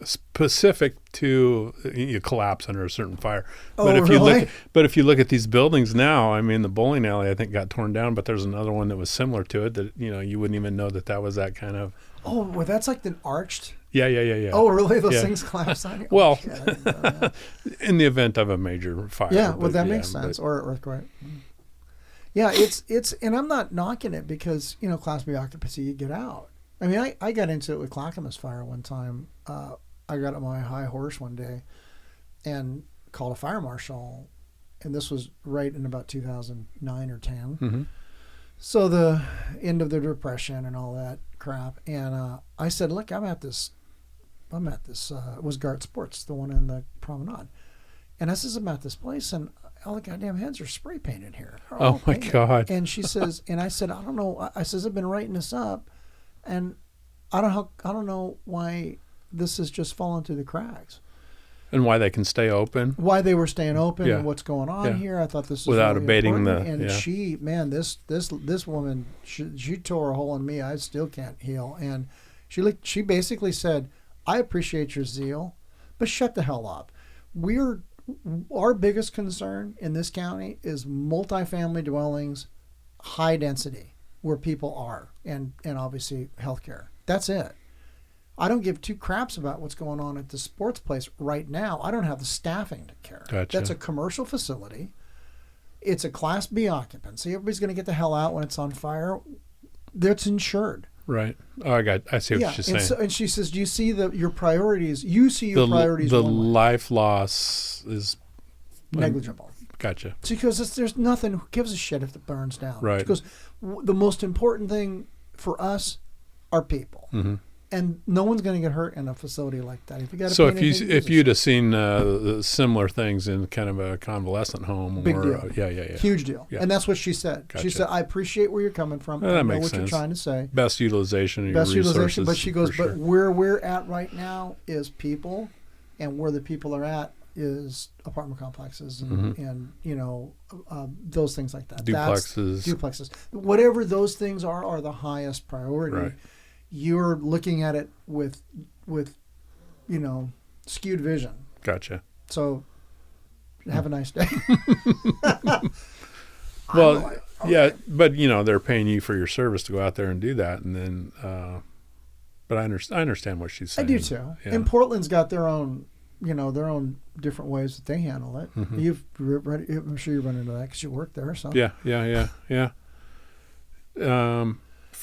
specific to you collapse under a certain fire. But if you look at these buildings now, I mean, the bowling alley I think got torn down, but there's another one that was similar to it that you wouldn't even know that was that kind of. Oh, well, that's like an arched. Yeah. Oh, really? Those things collapse on you? Well, in the event of a major fire. Yeah, well, that makes sense. Or earthquake. Yeah, it's and I'm not knocking it because Class B occupancy, you get out. I mean, I got into it with Clackamas fire one time. I got on my high horse one day and called a fire marshal, and this was right in about 2009 or 10. So the end of the Depression and all that crap. And I said, look, I'm at this, it was Gart Sports, the one in the Promenade. And I says, I'm at this place, and all the goddamn heads are spray painted here. Oh my God. And she says, and I said, I don't know. I says, I've been writing this up, and I don't know why this has just fallen through the cracks. And why they can stay open. Why they were staying open Yeah. and what's going on Yeah. here. I thought this was Without really abating important. the- And yeah. she, man, this woman, she tore a hole in me. I still can't heal. And she basically said, I appreciate your zeal, but shut the hell up. Our biggest concern in this county is multifamily dwellings, high density, where people are, and obviously healthcare. That's it. I don't give two craps about what's going on at the sports place right now. I don't have the staffing to care. Gotcha. That's a commercial facility. It's a Class B occupancy. Everybody's going to get the hell out when it's on fire. That's insured. Right. Oh, I see what she's saying. And she says, do you see your priorities? You see your priorities The one way. life loss is Negligible. Gotcha. It's because there's nothing. Who gives a shit if it burns down? Right. Because the most important thing for us are people. Mm-hmm. And no one's going to get hurt in a facility like that. If you got So if you'd have seen similar things in kind of a convalescent home, big or deal, yeah, huge deal, Yeah. and that's what she said. Gotcha. She said, "I appreciate where you're coming from. Well, I that know makes what sense. you're trying to say. Best utilization of your Best resources. utilization." But she goes, for "But sure. where we're at right now is people, and where the people are at is apartment complexes and those things like that. Duplexes. Whatever those things are the highest priority. Right. You're looking at it with skewed vision. Gotcha. So have a nice day." Well, yeah, but they're paying you for your service to go out there and do that, and then. But I understand what she's I saying. do too. Yeah. And Portland's got their own different ways that they handle it. Mm-hmm. I'm sure you run into that because you work there. So Yeah.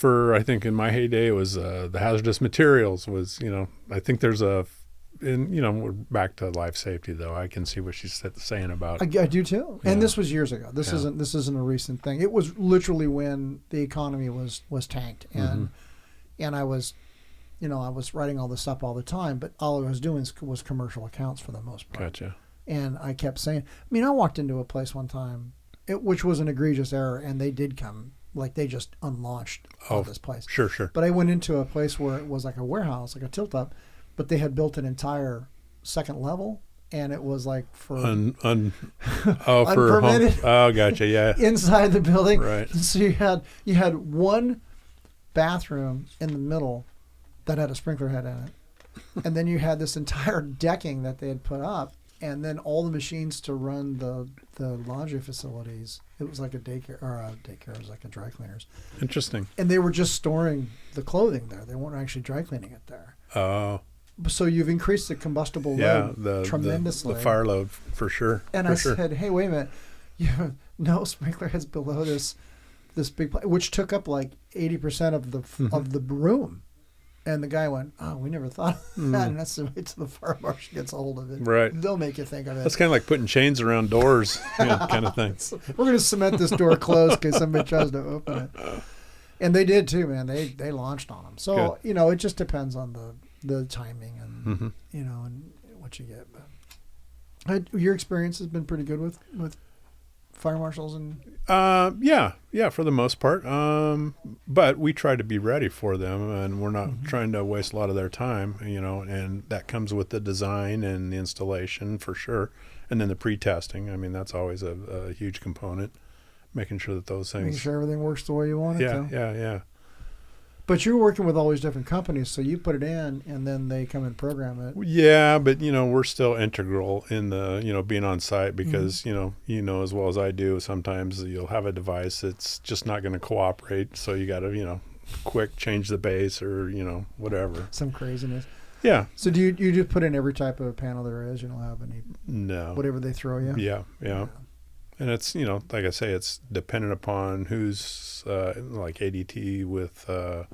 I think in my heyday it was the hazardous materials was, I think there's we're back to life safety though. I can see what she's saying about. I do too. Yeah. And this was years ago. This Yeah. isn't a recent thing. It was literally when the economy was tanked, and I was writing all this up all the time, but all I was doing was commercial accounts for the most part. Gotcha. And I kept saying, I walked into a place one time, which was an egregious error, and they did come, like they just unlaunched this place. Sure. But I went into a place where it was like a warehouse, like a tilt-up, but they had built an entire second level, and it was like for for home. Oh, gotcha. Yeah. inside the building. Right. So you had one bathroom in the middle that had a sprinkler head in it, and then you had this entire decking that they had put up, and then all the machines to run the laundry facilities. It was like a daycare, it was like a dry cleaners. Interesting. And they were just storing the clothing there. They weren't actually dry cleaning it there. Oh. So you've increased the combustible load tremendously. The fire load for sure. And I said, hey, wait a minute. You have no sprinkler heads below this big place, which took up like 80% of the room. And the guy went, "Oh, we never thought of that." And that's the way till the fire marshal gets a hold of it. Right. They'll make you think of it. That's kind of like putting chains around doors, kind of thing. We're going to cement this door closed in case somebody tries to open it. And they did too, man. They launched on them. So, it just depends on the timing and, and what you get. But your experience has been pretty good with fire marshals and... Yeah, for the most part. But we try to be ready for them, and we're not trying to waste a lot of their time, and that comes with the design and the installation for sure. And then the pre-testing. I mean, that's always a huge component, making sure that those things... Making sure everything works the way you want it to. Yeah. But you're working with all these different companies, so you put it in, and then they come and program it. Yeah, but we're still integral in the being on site because as well as I do. Sometimes you'll have a device that's just not going to cooperate, so you got to quick change the base or whatever. Some craziness. Yeah. So do you just put in every type of panel there is? You don't have any? No. Whatever they throw you. Yeah. And it's, like I say, it's dependent upon who's like ADT with the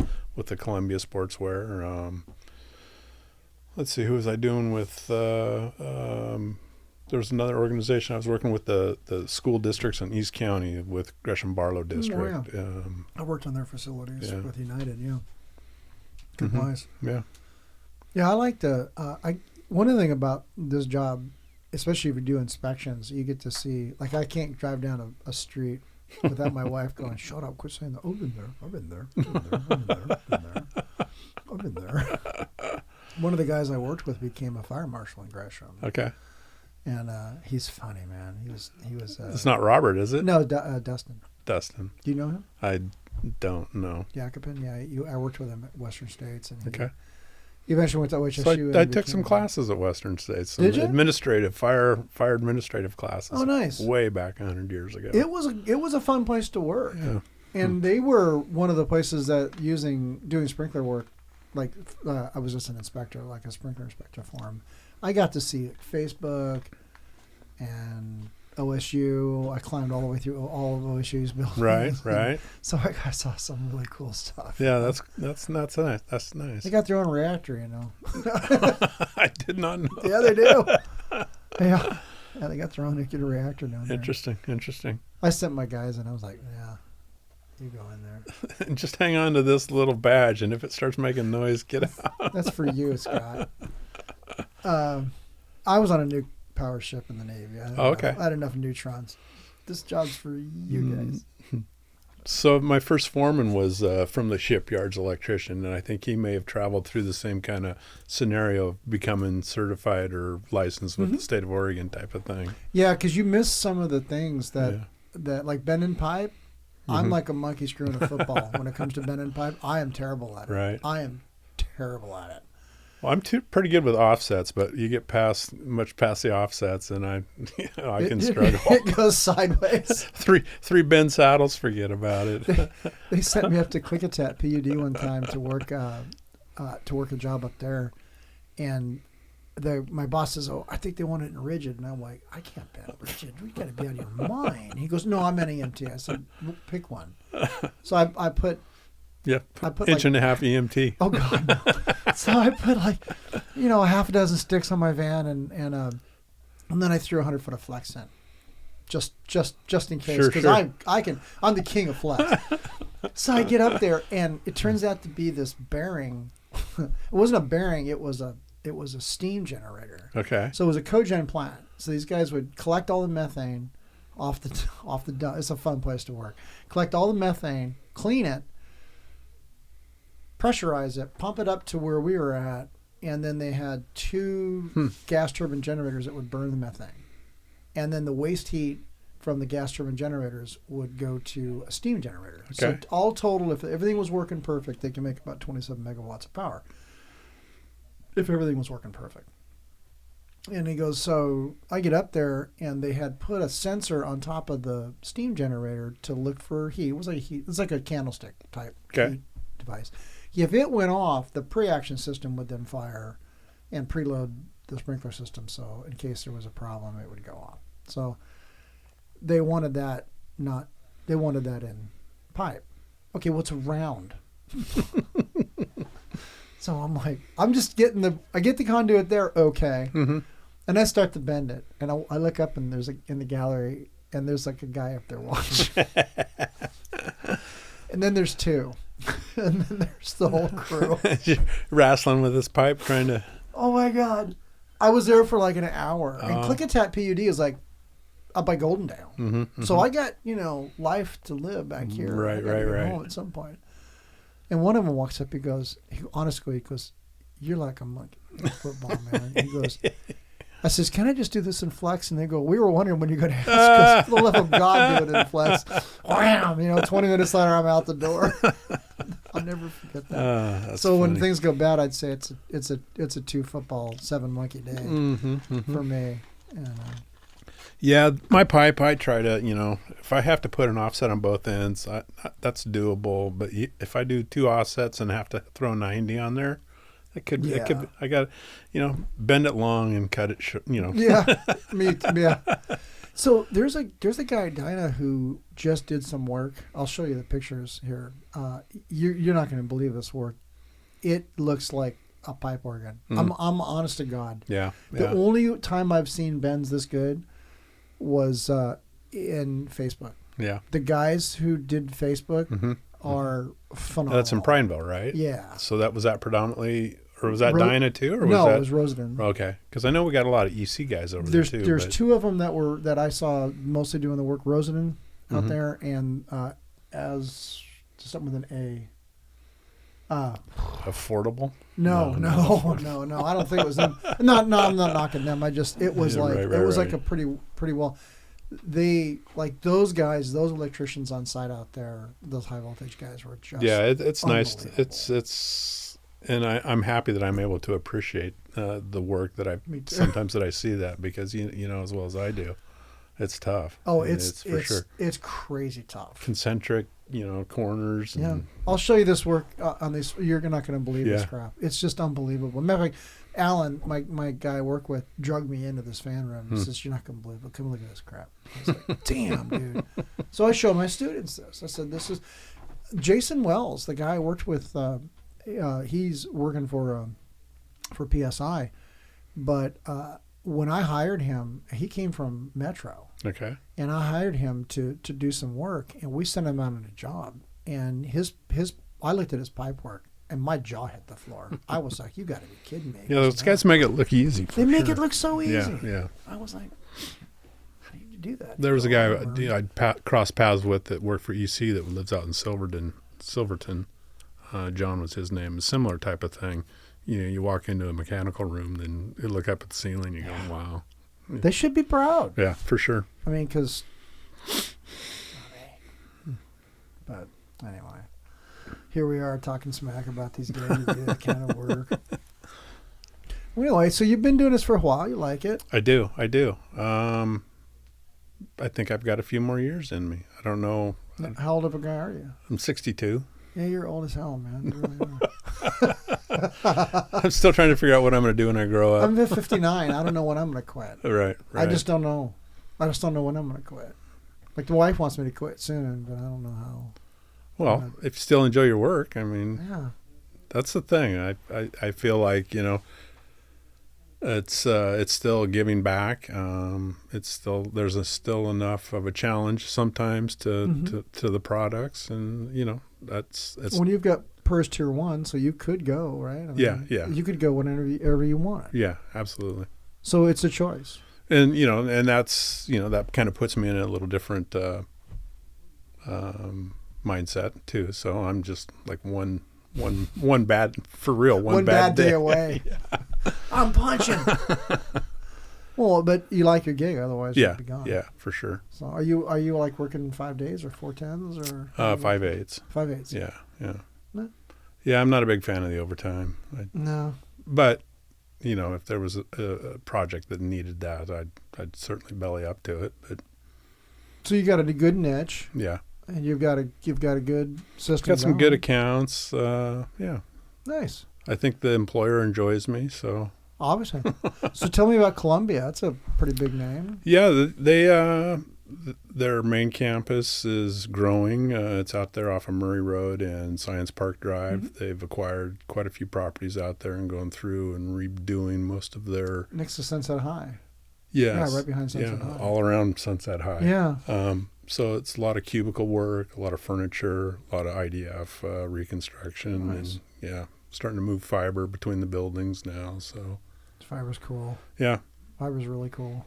Columbia Sportswear. Let's see, who was I doing with? There was another organization I was working with, the school districts in East County with Gresham Barlow District. Oh, yeah. I worked on their facilities with United. Yeah. Good place. Yeah. Yeah, I like one of the thing about this job especially if you do inspections, you get to see, like I can't drive down a street without my wife going, shut up, quit saying that. Oh, I've been there, I've been there, I've been there, I've been there, I've been there, I've been there. One of the guys I worked with became a fire marshal in Gresham. Okay. And he's funny, man. He was. It's not Robert, is it? No, Dustin. Dustin. Do you know him? I don't know. Jacobin, yeah. I worked with him at Western States, and he eventually went to OHSU. So I took some classes at Western States. Some Did you? Administrative fire administrative classes. Oh, nice. Way back 100 years ago. It was a fun place to work. Yeah. And they were one of the places that doing sprinkler work, like I was just an inspector, like a sprinkler inspector for them. I got to see Facebook and OSU. I climbed all the way through all of OSU's buildings. Right. So I saw some really cool stuff. Yeah, that's nice. That's nice. They got their own reactor, you know. I did not know. Yeah, they do. Yeah, they got their own nuclear reactor down there. Interesting. I sent my guys, and I was like, yeah, you go in there. Just hang on to this little badge, and if it starts making noise, get out. That's for you, Scott. I was on a nuke power ship in the Navy. I had enough neutrons. This job's for you guys. So my first foreman was from the shipyard's electrician, and I think he may have traveled through the same kind of scenario of becoming certified or licensed with the state of Oregon type of thing. Yeah, because you miss some of the things that like bending pipe. I'm like a monkey screwing a football when it comes to bending pipe. I am terrible at it. Right. I am terrible at it. Well, I'm pretty good with offsets, but you get much past the offsets, and I can struggle. It goes sideways. three bend saddles, forget about it. They sent me up to Klickitat PUD one time to work a job up there, and my boss says, "Oh, I think they want it in rigid," and I'm like, "I can't bend rigid. We got to be out of your mind." He goes, "No, I'm an EMT." I said, well, "Pick one." So I put. Yeah, I put inch and a half EMT. Oh God! No. So I put a half a dozen sticks on my van, and then I threw 100 foot of flex in, just in case, because I'm the king of flex. So I get up there, and it turns out to be this bearing. It wasn't a bearing; it was a steam generator. Okay. So it was a cogen plant. So these guys would collect all the methane off the dump. It's a fun place to work. Collect all the methane, clean it, pressurize it, pump it up to where we were at, and then they had two gas turbine generators that would burn the methane. And then the waste heat from the gas turbine generators would go to a steam generator. Okay. So all total, if everything was working perfect, they can make about 27 megawatts of power. If everything was working perfect. And he goes, so I get up there, and they had put a sensor on top of the steam generator to look for heat. It was like heat. It's like a candlestick type heat device. If it went off, the pre-action system would then fire and preload the sprinkler system. So in case there was a problem, it would go off. So they wanted that in pipe. Okay, well, it's a round. So I'm like, I'm just I get the conduit there, okay. Mm-hmm. And I start to bend it. And I look up, and there's in the gallery, and there's like a guy up there watching. And then there's two. And then there's the whole crew. Wrestling with this pipe, trying to... Oh, my God. I was there for like an hour. And Klickitat PUD is like up by Goldendale. Mm-hmm. So I got, life to live back here. Right. Home at some point. And one of them walks up, he goes, "You're like a monkey football, man." He goes, I says, "Can I just do this in flex?" And they go, "We were wondering when you're going to ask us. For the love of God, do it in flex." Wham! 20 minutes later, I'm out the door. I'll never forget that. So when things go bad, I'd say it's a 2 football, 7 monkey day for me. And, yeah, my pipe, I try to, if I have to put an offset on both ends, that's doable. But if I do 2 offsets and have to throw 90 on there, it could. I got to, bend it long and cut it short. Yeah, yeah. So there's a guy, Dinah, who just did some work. I'll show you the pictures here. You're not going to believe this work. It looks like a pipe organ. I'm honest to God. Yeah. The only time I've seen bends this good was in Facebook. Yeah. The guys who did Facebook are phenomenal. That's in Prineville, right? Yeah. So was that predominantly Or was that Dyna too? Or no, was that... it was Rosenden. Okay, because I know we got a lot of EC guys over there too. There's two of them that I saw mostly doing the work. Rosenden out there, and as something with an A. Affordable? No. I don't think it was them. No, I'm not knocking them. It was like a pretty well. They like those guys, those electricians on site out there. Those high voltage guys were just it's nice. It's and I'm happy that I'm able to appreciate the work that sometimes that I see that, because you know as well as I do, it's tough. Oh, it's for sure. It's crazy tough. Concentric, corners. Yeah, and, I'll show you this work on this. You're not going to believe this crap. It's just unbelievable. Matter of fact, Alan, my guy I work with, drugged me into this fan room. He says, "You're not going to believe it. Come look at this crap." I was like, "Damn, dude!" So I show my students this. I said, "This is Jason Wells, the guy I worked with. He's working for PSI, but when I hired him, he came from Metro." Okay. And I hired him to do some work, and we sent him out on a job. And I looked at his pipe work, and my jaw hit the floor. I was like, "You got to be kidding me!" Yeah, those guys make it look easy. They make it look so easy. Yeah. I was like, "How do you do that?" There was a guy I'd crossed paths with that worked for EC that lives out in Silverton. John was his name. A similar type of thing. You walk into a mechanical room, then you look up at the ceiling, you go, "Wow." They should be proud. Yeah, for sure. I mean, because... But anyway, here we are talking smack about these guys who do that kind of work. Well, anyway, so you've been doing this for a while. You like it? I do. I think I've got a few more years in me. I don't know. How old of a guy are you? I'm 62. Yeah, you're old as hell, man. You really are. I'm still trying to figure out what I'm going to do when I grow up. I'm 59. I don't know when I'm going to quit. Right. I just don't know. I just don't know when I'm going to quit. Like, the wife wants me to quit soon, but I don't know how. Well, if you still enjoy your work, I mean, yeah, that's the thing. I feel like, it's still giving back. There's still enough of a challenge sometimes to the products, and that's when you've got PERS Tier 1, so you could go, right? I mean, yeah. You could go whenever you want. Yeah, absolutely. So it's a choice. And and that's that kind of puts me in a little different mindset too. So I'm just like one bad day away. I'm punching. Well, but you like your gig, otherwise you'd be gone. Yeah, for sure. So are you like working 5 days or 4 10s or 5/8? 5/8. Yeah. No? Yeah, I'm not a big fan of the overtime. No. But if there was a project that needed that, I'd certainly belly up to it. But so you got a good niche. Yeah. And you've got a good system. Got some good accounts. Yeah. Nice. I think the employer enjoys me, so. Obviously. So tell me about Columbia. That's a pretty big name. Yeah, their main campus is growing. It's out there off of Murray Road and Science Park Drive. Mm-hmm. They've acquired quite a few properties out there and going through and redoing most of their. Next to Sunset High. Yes. Yeah, right behind Sunset High. All around Sunset High. Yeah. So it's a lot of cubicle work, a lot of furniture, a lot of IDF reconstruction, nice. And starting to move fiber between the buildings now. So fiber's cool. Yeah, fiber's really cool.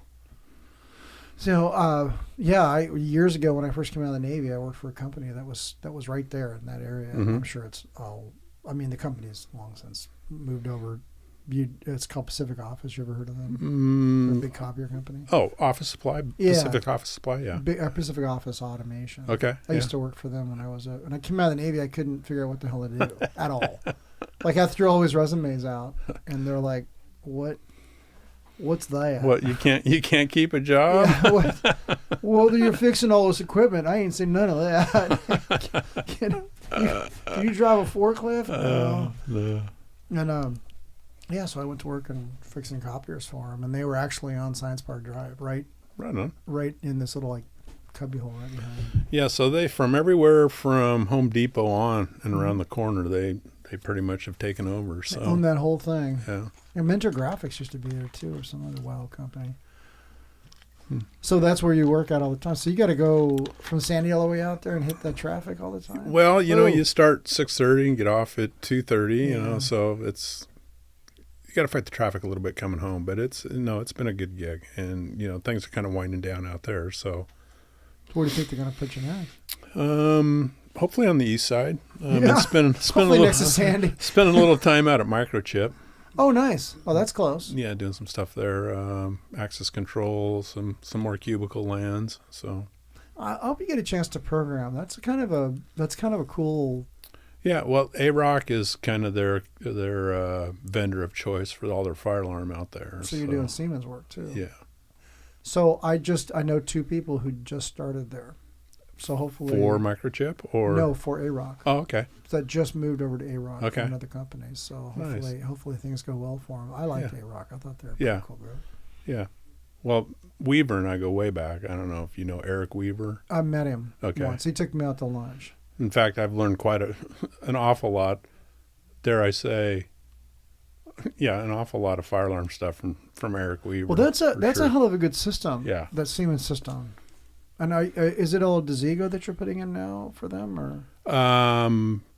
So years ago when I first came out of the Navy, I worked for a company that was right there in that area. Mm-hmm. I'm sure it's all. I mean, the company's long since moved over. It's called Pacific Office. You ever heard of them? They're a big copier company. Oh, Office Supply? Pacific Office Supply, yeah. Pacific Office Automation. Okay. I used to work for them when I came out of the Navy. I couldn't figure out what the hell to do at all. Like, I threw all these resumes out, and they're like, what's that? What, you can't keep a job? Yeah, well, you're fixing all this equipment. I ain't seen none of that. Can you drive a forklift? No. And so I went to work and fixing copiers for them, and they were actually on Science Park Drive, right in this little cubby hole right behind. Yeah, so they from everywhere from Home Depot on and around the corner, they pretty much have taken over. So they own that whole thing. Yeah. And Mentor Graphics used to be there too, or some other wild company. So that's where you work out all the time. So you got to go from Sandy all the way out there and hit that traffic all the time. Well, you start 6:30 and get off at 2:30. So it's got to fight the traffic a little bit coming home, but it's been a good gig, and things are kind of winding down out there. So where do you think they're going to put you next? Hopefully on the east side. Hopefully next to Sandy. Spending a little time out at Microchip. Oh, nice. Oh, that's close. Yeah, doing some stuff there. Access control, some more cubicle lands. So I hope you get a chance to program. That's kind of a cool. Yeah, well, AROC is kind of their vendor of choice for all their fire alarm out there. So you're doing Siemens work too. Yeah. So I know 2 people who just started there. So hopefully for Microchip or no, for AROC. Oh, okay. That just moved over to AROC Okay. from another company. So hopefully things go well for them. I liked AROC. I thought they were a pretty cool group. Yeah. Well, Weaver and I go way back. I don't know if you know Eric Weaver. I met him Okay. once. He took me out to lunch. In fact, I've learned quite an awful lot, dare I say, an awful lot of fire alarm stuff from Eric Weaver. Well, that's a hell of a good system. Yeah. That Siemens system. And is it all Desigo that you're putting in now for them, or?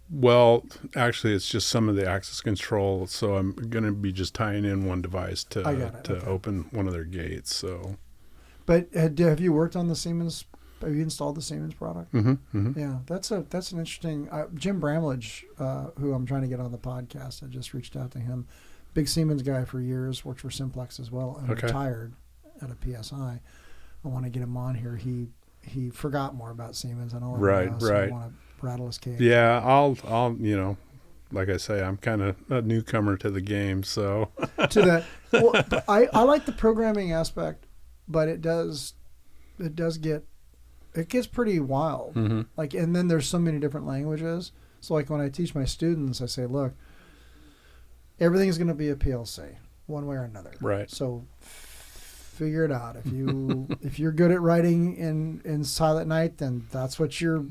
Well, actually, it's just some of the access control. So I'm going to be just tying in one device to open one of their gates. So. But have you worked on the Siemens? Have you installed the Siemens product? Mm-hmm. Mm-hmm. Yeah, that's an interesting. Jim Bramlage, who I'm trying to get on the podcast, I just reached out to him. Big Siemens guy for years, worked for Simplex as well, and retired at a PSI. I want to get him on here. He forgot more about Siemens and all. Right. So I want to rattle his cage. Yeah, I'll like I say, I'm kind of a newcomer to the game, so. To that, well, but I like the programming aspect, but it gets pretty wild. Mm-hmm. Like, and then there's so many different languages. So like when I teach my students, I say, look, everything's going to be a PLC one way or another. Right. So figure it out. If you're good at writing in Silent Night, then that's what you're,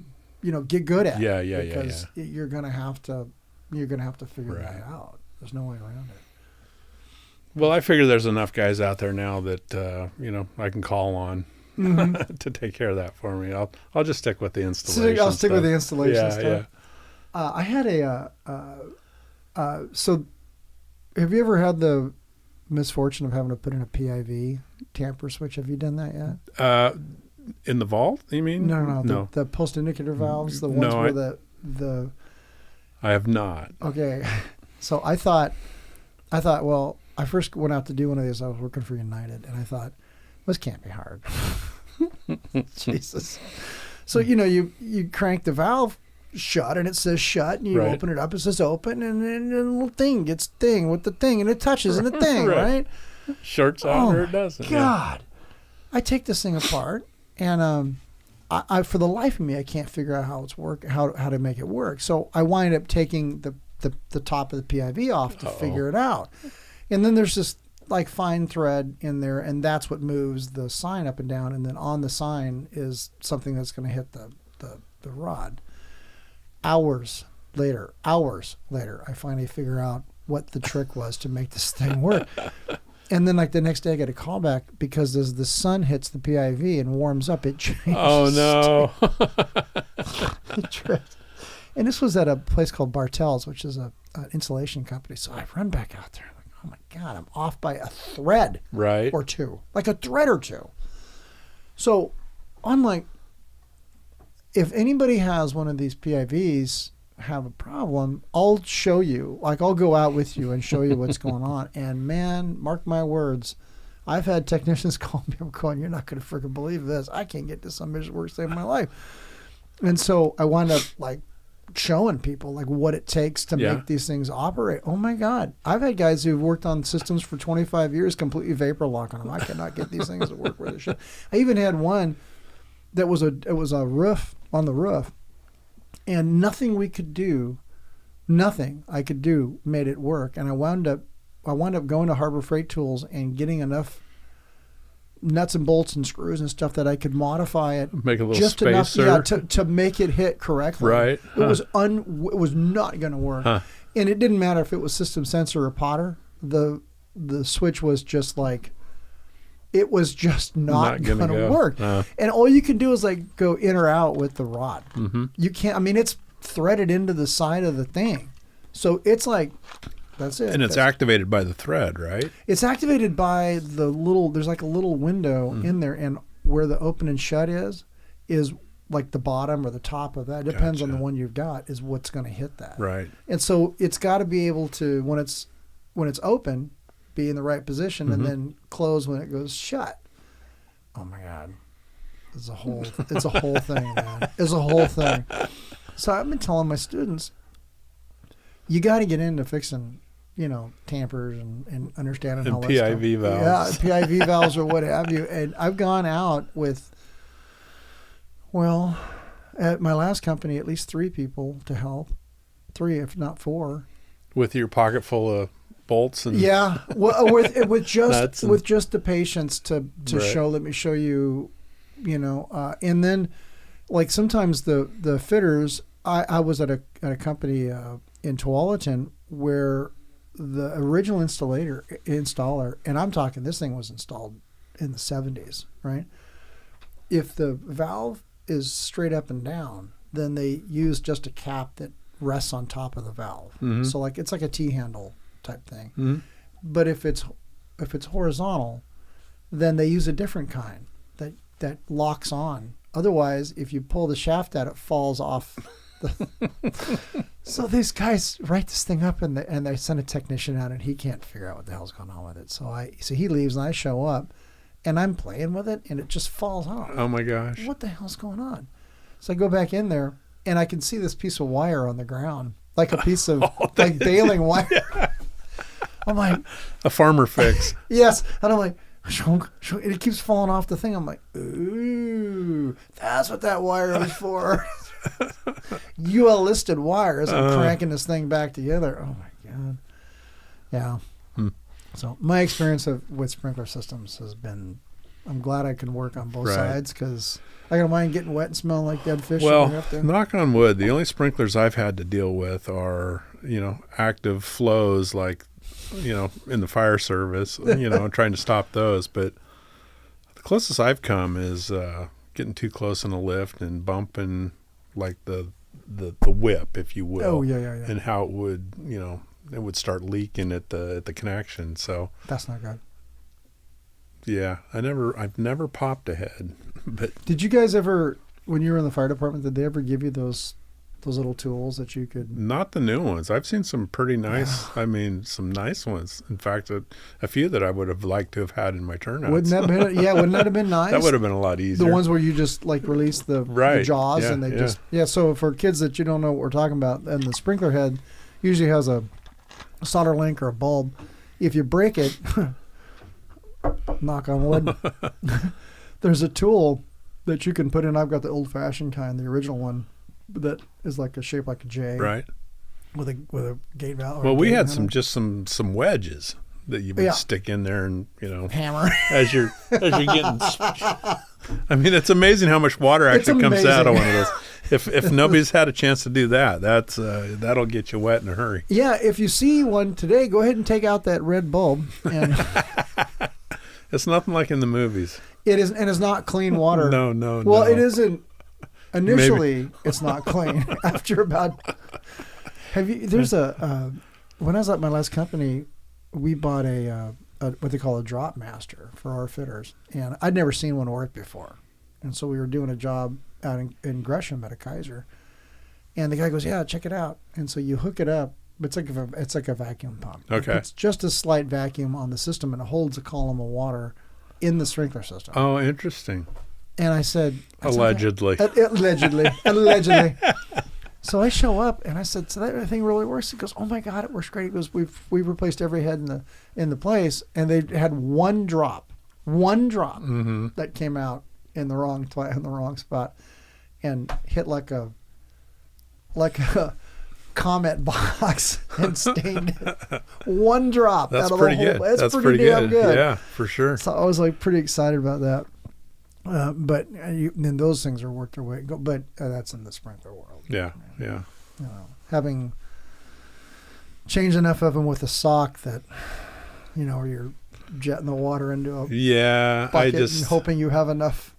get good at. Yeah. Because you're gonna have to figure that out. There's no way around it. Well, I figure there's enough guys out there now that I can call on to take care of that for me. I'll just stick with the installation. I'll stick with the installation stuff. Yeah. I had so have you ever had the misfortune of having to put in a PIV tamper switch? Have you done that yet? In the vault, you mean? No. The post indicator valves, the ones where the I have not. Okay. So I thought, well, I first went out to do one of these. I was working for United, and I thought, this can't be hard. Jesus. So, you crank the valve shut, and it says shut, and you open it up, it says open, and then the little thing gets with the thing, and it touches in the thing, right? Shorts out or it doesn't. God. I take this thing apart, and I for the life of me, I can't figure out how to make it work. So I wind up taking the top of the PIV off to figure it out. And then there's this like fine thread in there, and that's what moves the sign up and down. And then on the sign is something that's going to hit the rod. Hours later, I finally figure out what the trick was to make this thing work. And then like the next day I get a call back because as the sun hits the PIV and warms up, it changes. Oh, no. It tripped. And this was at a place called Bartell's, which is an insulation company. So I run back out there. Like, oh, my God, I'm off by a thread or two. Like a thread or two. So I'm like, if anybody has one of these PIVs have a problem, I'll show you. Like, I'll go out with you and show you what's going on. And, man, mark my words, I've had technicians call me up going, you're not going to freaking believe this. I can't get this on mission work save my life. And so I wound up, like, showing people, like, what it takes to make these things operate. Oh, my God. I've had guys who've worked on systems for 25 years completely vapor lock on them. I cannot get these things to work where they should. I even had one that was a roof on the roof, and nothing I could do made it work. And I wound up going to Harbor Freight Tools and getting enough nuts and bolts and screws and stuff that I could modify it, make a little just spacer. enough, to make it hit correctly. Right. It was not going to work, and it didn't matter if it was system sensor or Potter. The switch was just like. It was just not going to work. And all you can do is like go in or out with the rod. Mm-hmm. You can't, it's threaded into the side of the thing. So it's like That's it. And it's activated by the thread, right? It's activated by there's like a little window in there, and where the open and shut is like the bottom or the top of that. It depends on the one you've got is what's going to hit that. Right. And so it's got to be able to, when it's open, be in the right position and then close when it goes shut. Oh my God. It's a whole thing, man. It's a whole thing. So I've been telling my students, you got to get into fixing, tampers and understanding how PIV valves. Yeah, PIV valves or what have you. And I've gone out with, at my last company, at least 3 people to help. 3, if not 4. With your pocket full of bolts and with just the patience to show. Let me show you, and then like sometimes the fitters. I was at a company in Tualatin where the original installer, and I'm talking this thing was installed in the 70s, right? If the valve is straight up and down, then they use just a cap that rests on top of the valve. Mm-hmm. So like it's like a T-handle type thing. Mm-hmm. But if it's horizontal, then they use a different kind that locks on. Otherwise, if you pull the shaft out, it falls off. So these guys write this thing up and they send a technician out and he can't figure out what the hell's going on with it. So he leaves and I show up and I'm playing with it and it just falls off. Oh my gosh. What the hell's going on? So I go back in there and I can see this piece of wire on the ground, like a piece of like baling wire. Yeah. I'm like, a farmer fix. Yes. And I'm like, and it keeps falling off the thing. I'm like, ooh, that's what that wire is for. UL listed wires. I'm cranking this thing back together. Oh my God. Yeah. So my experience with sprinkler systems has been, I'm glad I can work on both sides because I don't mind getting wet and smelling like dead fish. Well, knock on wood, the only sprinklers I've had to deal with are, active flows like, in the fire service, trying to stop those. But the closest I've come is getting too close in a lift and bumping like the whip, if you will. Oh, yeah. And how it would, it would start leaking at the connection. So that's not good. Yeah, I've never popped a head. But did you guys ever, when you were in the fire department, did they ever give you those little tools that you could? Not the new ones. I've seen some pretty nice. Some nice ones. In fact, a few that I would have liked to have had in my turnouts. Wouldn't that have been nice? That would have been a lot easier. The ones where you just like release the jaws and they just So for kids that you don't know what we're talking about, and the sprinkler head usually has a solder link or a bulb. If you break it, knock on wood, there's a tool that you can put in. I've got the old-fashioned kind, the original one, that is like a shape like a J, right? With a gate valve. Well, we had some wedges that you would stick in there and hammer as you're getting. I mean, it's amazing how much water actually comes out of one of those. If nobody's had a chance to do that, that'll get you wet in a hurry. Yeah, if you see one today, go ahead and take out that red bulb. And it's nothing like in the movies. It is, and it's not clean water. No. Well, it isn't. Initially, it's not clean. After about, there's when I was at my last company, we bought a what they call a drop master for our fitters, and I'd never seen one work before, and so we were doing a job out in Gresham at a Kaiser, and the guy goes, "Yeah, check it out," and so you hook it up. But it's like a vacuum pump. Okay. It's just a slight vacuum on the system, and it holds a column of water in the sprinkler system. Oh, interesting. And I said, allegedly. Allegedly. So I show up and I said, so that thing really works? He goes, oh my God, it works great. He goes, we've replaced every head in the place, and they had one drop that came out in the wrong spot and hit like a comment box and stained it. One drop. That's out of pretty the whole, good. That's pretty damn good. Yeah, for sure. So I was like pretty excited about that. But then those things are worth their weight. But that's in the sprinkler world. Yeah. Having changed enough of them with a sock that, you're jetting the water into a bucket and hoping you have enough.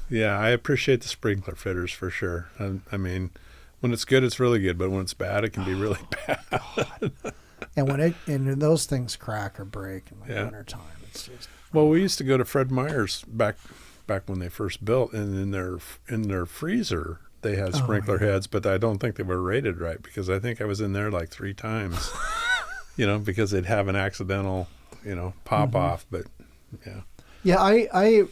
Yeah, I appreciate the sprinkler fitters for sure. I mean, when it's good, it's really good. But when it's bad, it can be really bad. and those things crack or break in the Yeah. wintertime. It's just Well, we used to go to Fred Meyer's back when they first built, and in their freezer they had sprinkler heads, but I don't think they were rated right, because I think I was in there like 3 times, because they'd have an accidental, pop off. But yeah. I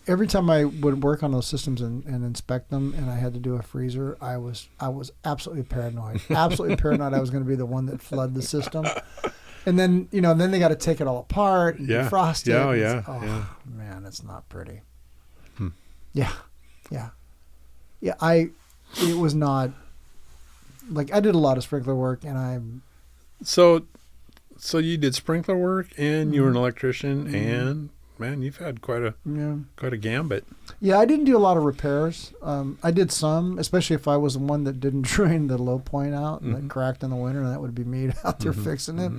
every time I would work on those systems and inspect them, and I had to do a freezer, I was absolutely paranoid. Absolutely paranoid I was going to be the one that flooded the system. And then, then they got to take it all apart and defrost it. Yeah. Man, it's not pretty. Hmm. Yeah. It was not, like, I did a lot of sprinkler work, and So you did sprinkler work, and you were an electrician, and man, you've had quite a gambit. Yeah, I didn't do a lot of repairs. I did some, especially if I was the one that didn't drain the low point out and that cracked in the winter, and that would be me out there fixing it.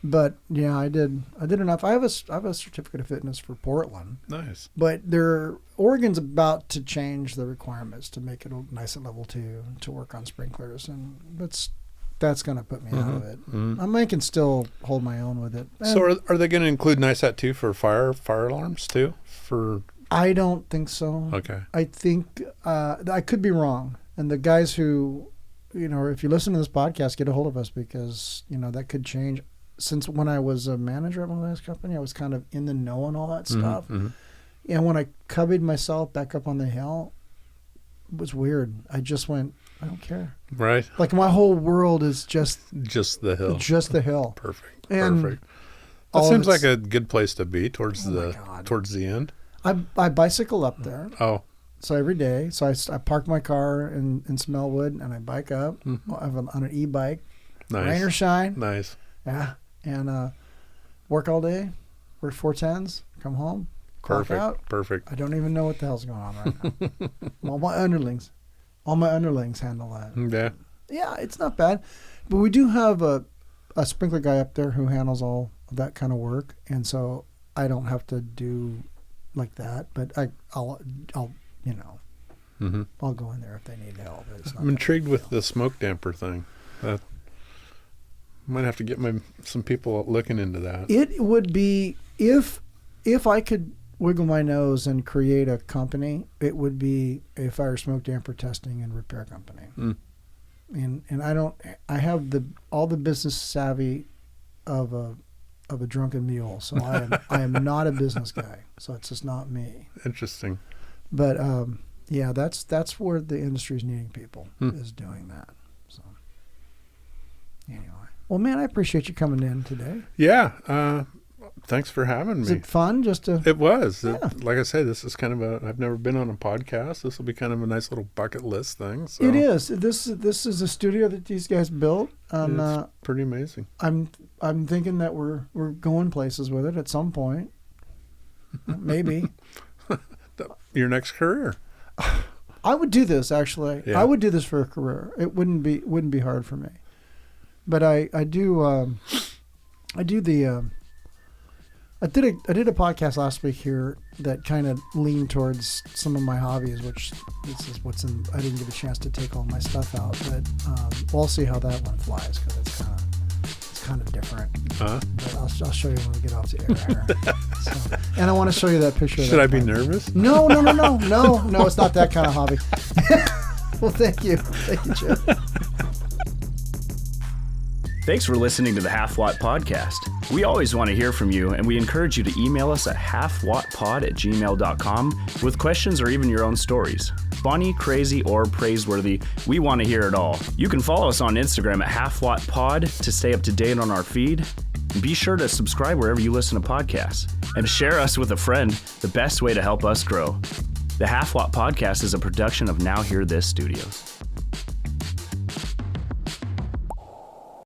But yeah, I did enough. I have a certificate of fitness for Portland. Nice. But Oregon's about to change the requirements to make it nice at level 2 to work on sprinklers, and that's going to put me out of it. I can still hold my own with it. So are they going to include NISAT too for fire alarms too? I don't think so. Okay. I think I could be wrong. And the guys who, if you listen to this podcast, get a hold of us, because that could change. Since when I was a manager at my last company, I was kind of in the know on all that stuff. And when I cubbied myself back up on the hill, it was weird. I just went, I don't care. Right. Like, my whole world is just the hill. Just the hill. Perfect. And perfect. That seems like a good place to be towards the end. I bicycle up there. Oh. So every day. So I park my car in Smellwood, and I bike up. I have on an e-bike. Nice. Rain or shine. Nice. Yeah. And work all day. Work 410s. Come home. Clock out. Perfect. I don't even know what the hell's going on right now. All my underlings handle that. Yeah. Yeah, it's not bad. But we do have a sprinkler guy up there who handles all of that kind of work, and so I don't have to do like that. But I'll I'll go in there if they need help. I'm intrigued with the smoke damper thing. Might have to get some people looking into that. It would be, if I could wiggle my nose and create a company, it would be a fire smoke damper testing and repair company. And I have all the business savvy of a drunken mule, so I am not a business guy, so it's just not me. Interesting. But yeah, that's where the industry's needing people, is doing that. So anyway, well, man, I appreciate you coming in today. Yeah. Thanks for having me. Was it fun? It was. Yeah. Like I said, this is kind of I've never been on a podcast. This will be kind of a nice little bucket list thing. So. It is. This is a studio that these guys built. And, it's pretty amazing. I'm thinking that we're going places with it at some point. Maybe. Your next career. I would do this, actually. Yeah. I would do this for a career. It wouldn't be hard for me. But I did a podcast last week here that kind of leaned towards some of my hobbies, which this is what's in. I didn't get a chance to take all my stuff out, but we'll see how that one flies, because it's kind of different. But I'll show you when we get off the air here. So, and I want to show you that picture. Should I be nervous? No. It's not that kind of hobby. Well, thank you, Chip. Thanks for listening to the Half Watt Podcast. We always want to hear from you, and we encourage you to email us at halfwattpod@gmail.com with questions or even your own stories. Funny, crazy, or praiseworthy, we want to hear it all. You can follow us on Instagram at halfwattpod to stay up to date on our feed. And be sure to subscribe wherever you listen to podcasts. And share us with a friend, the best way to help us grow. The Half Watt Podcast is a production of Now Hear This Studios.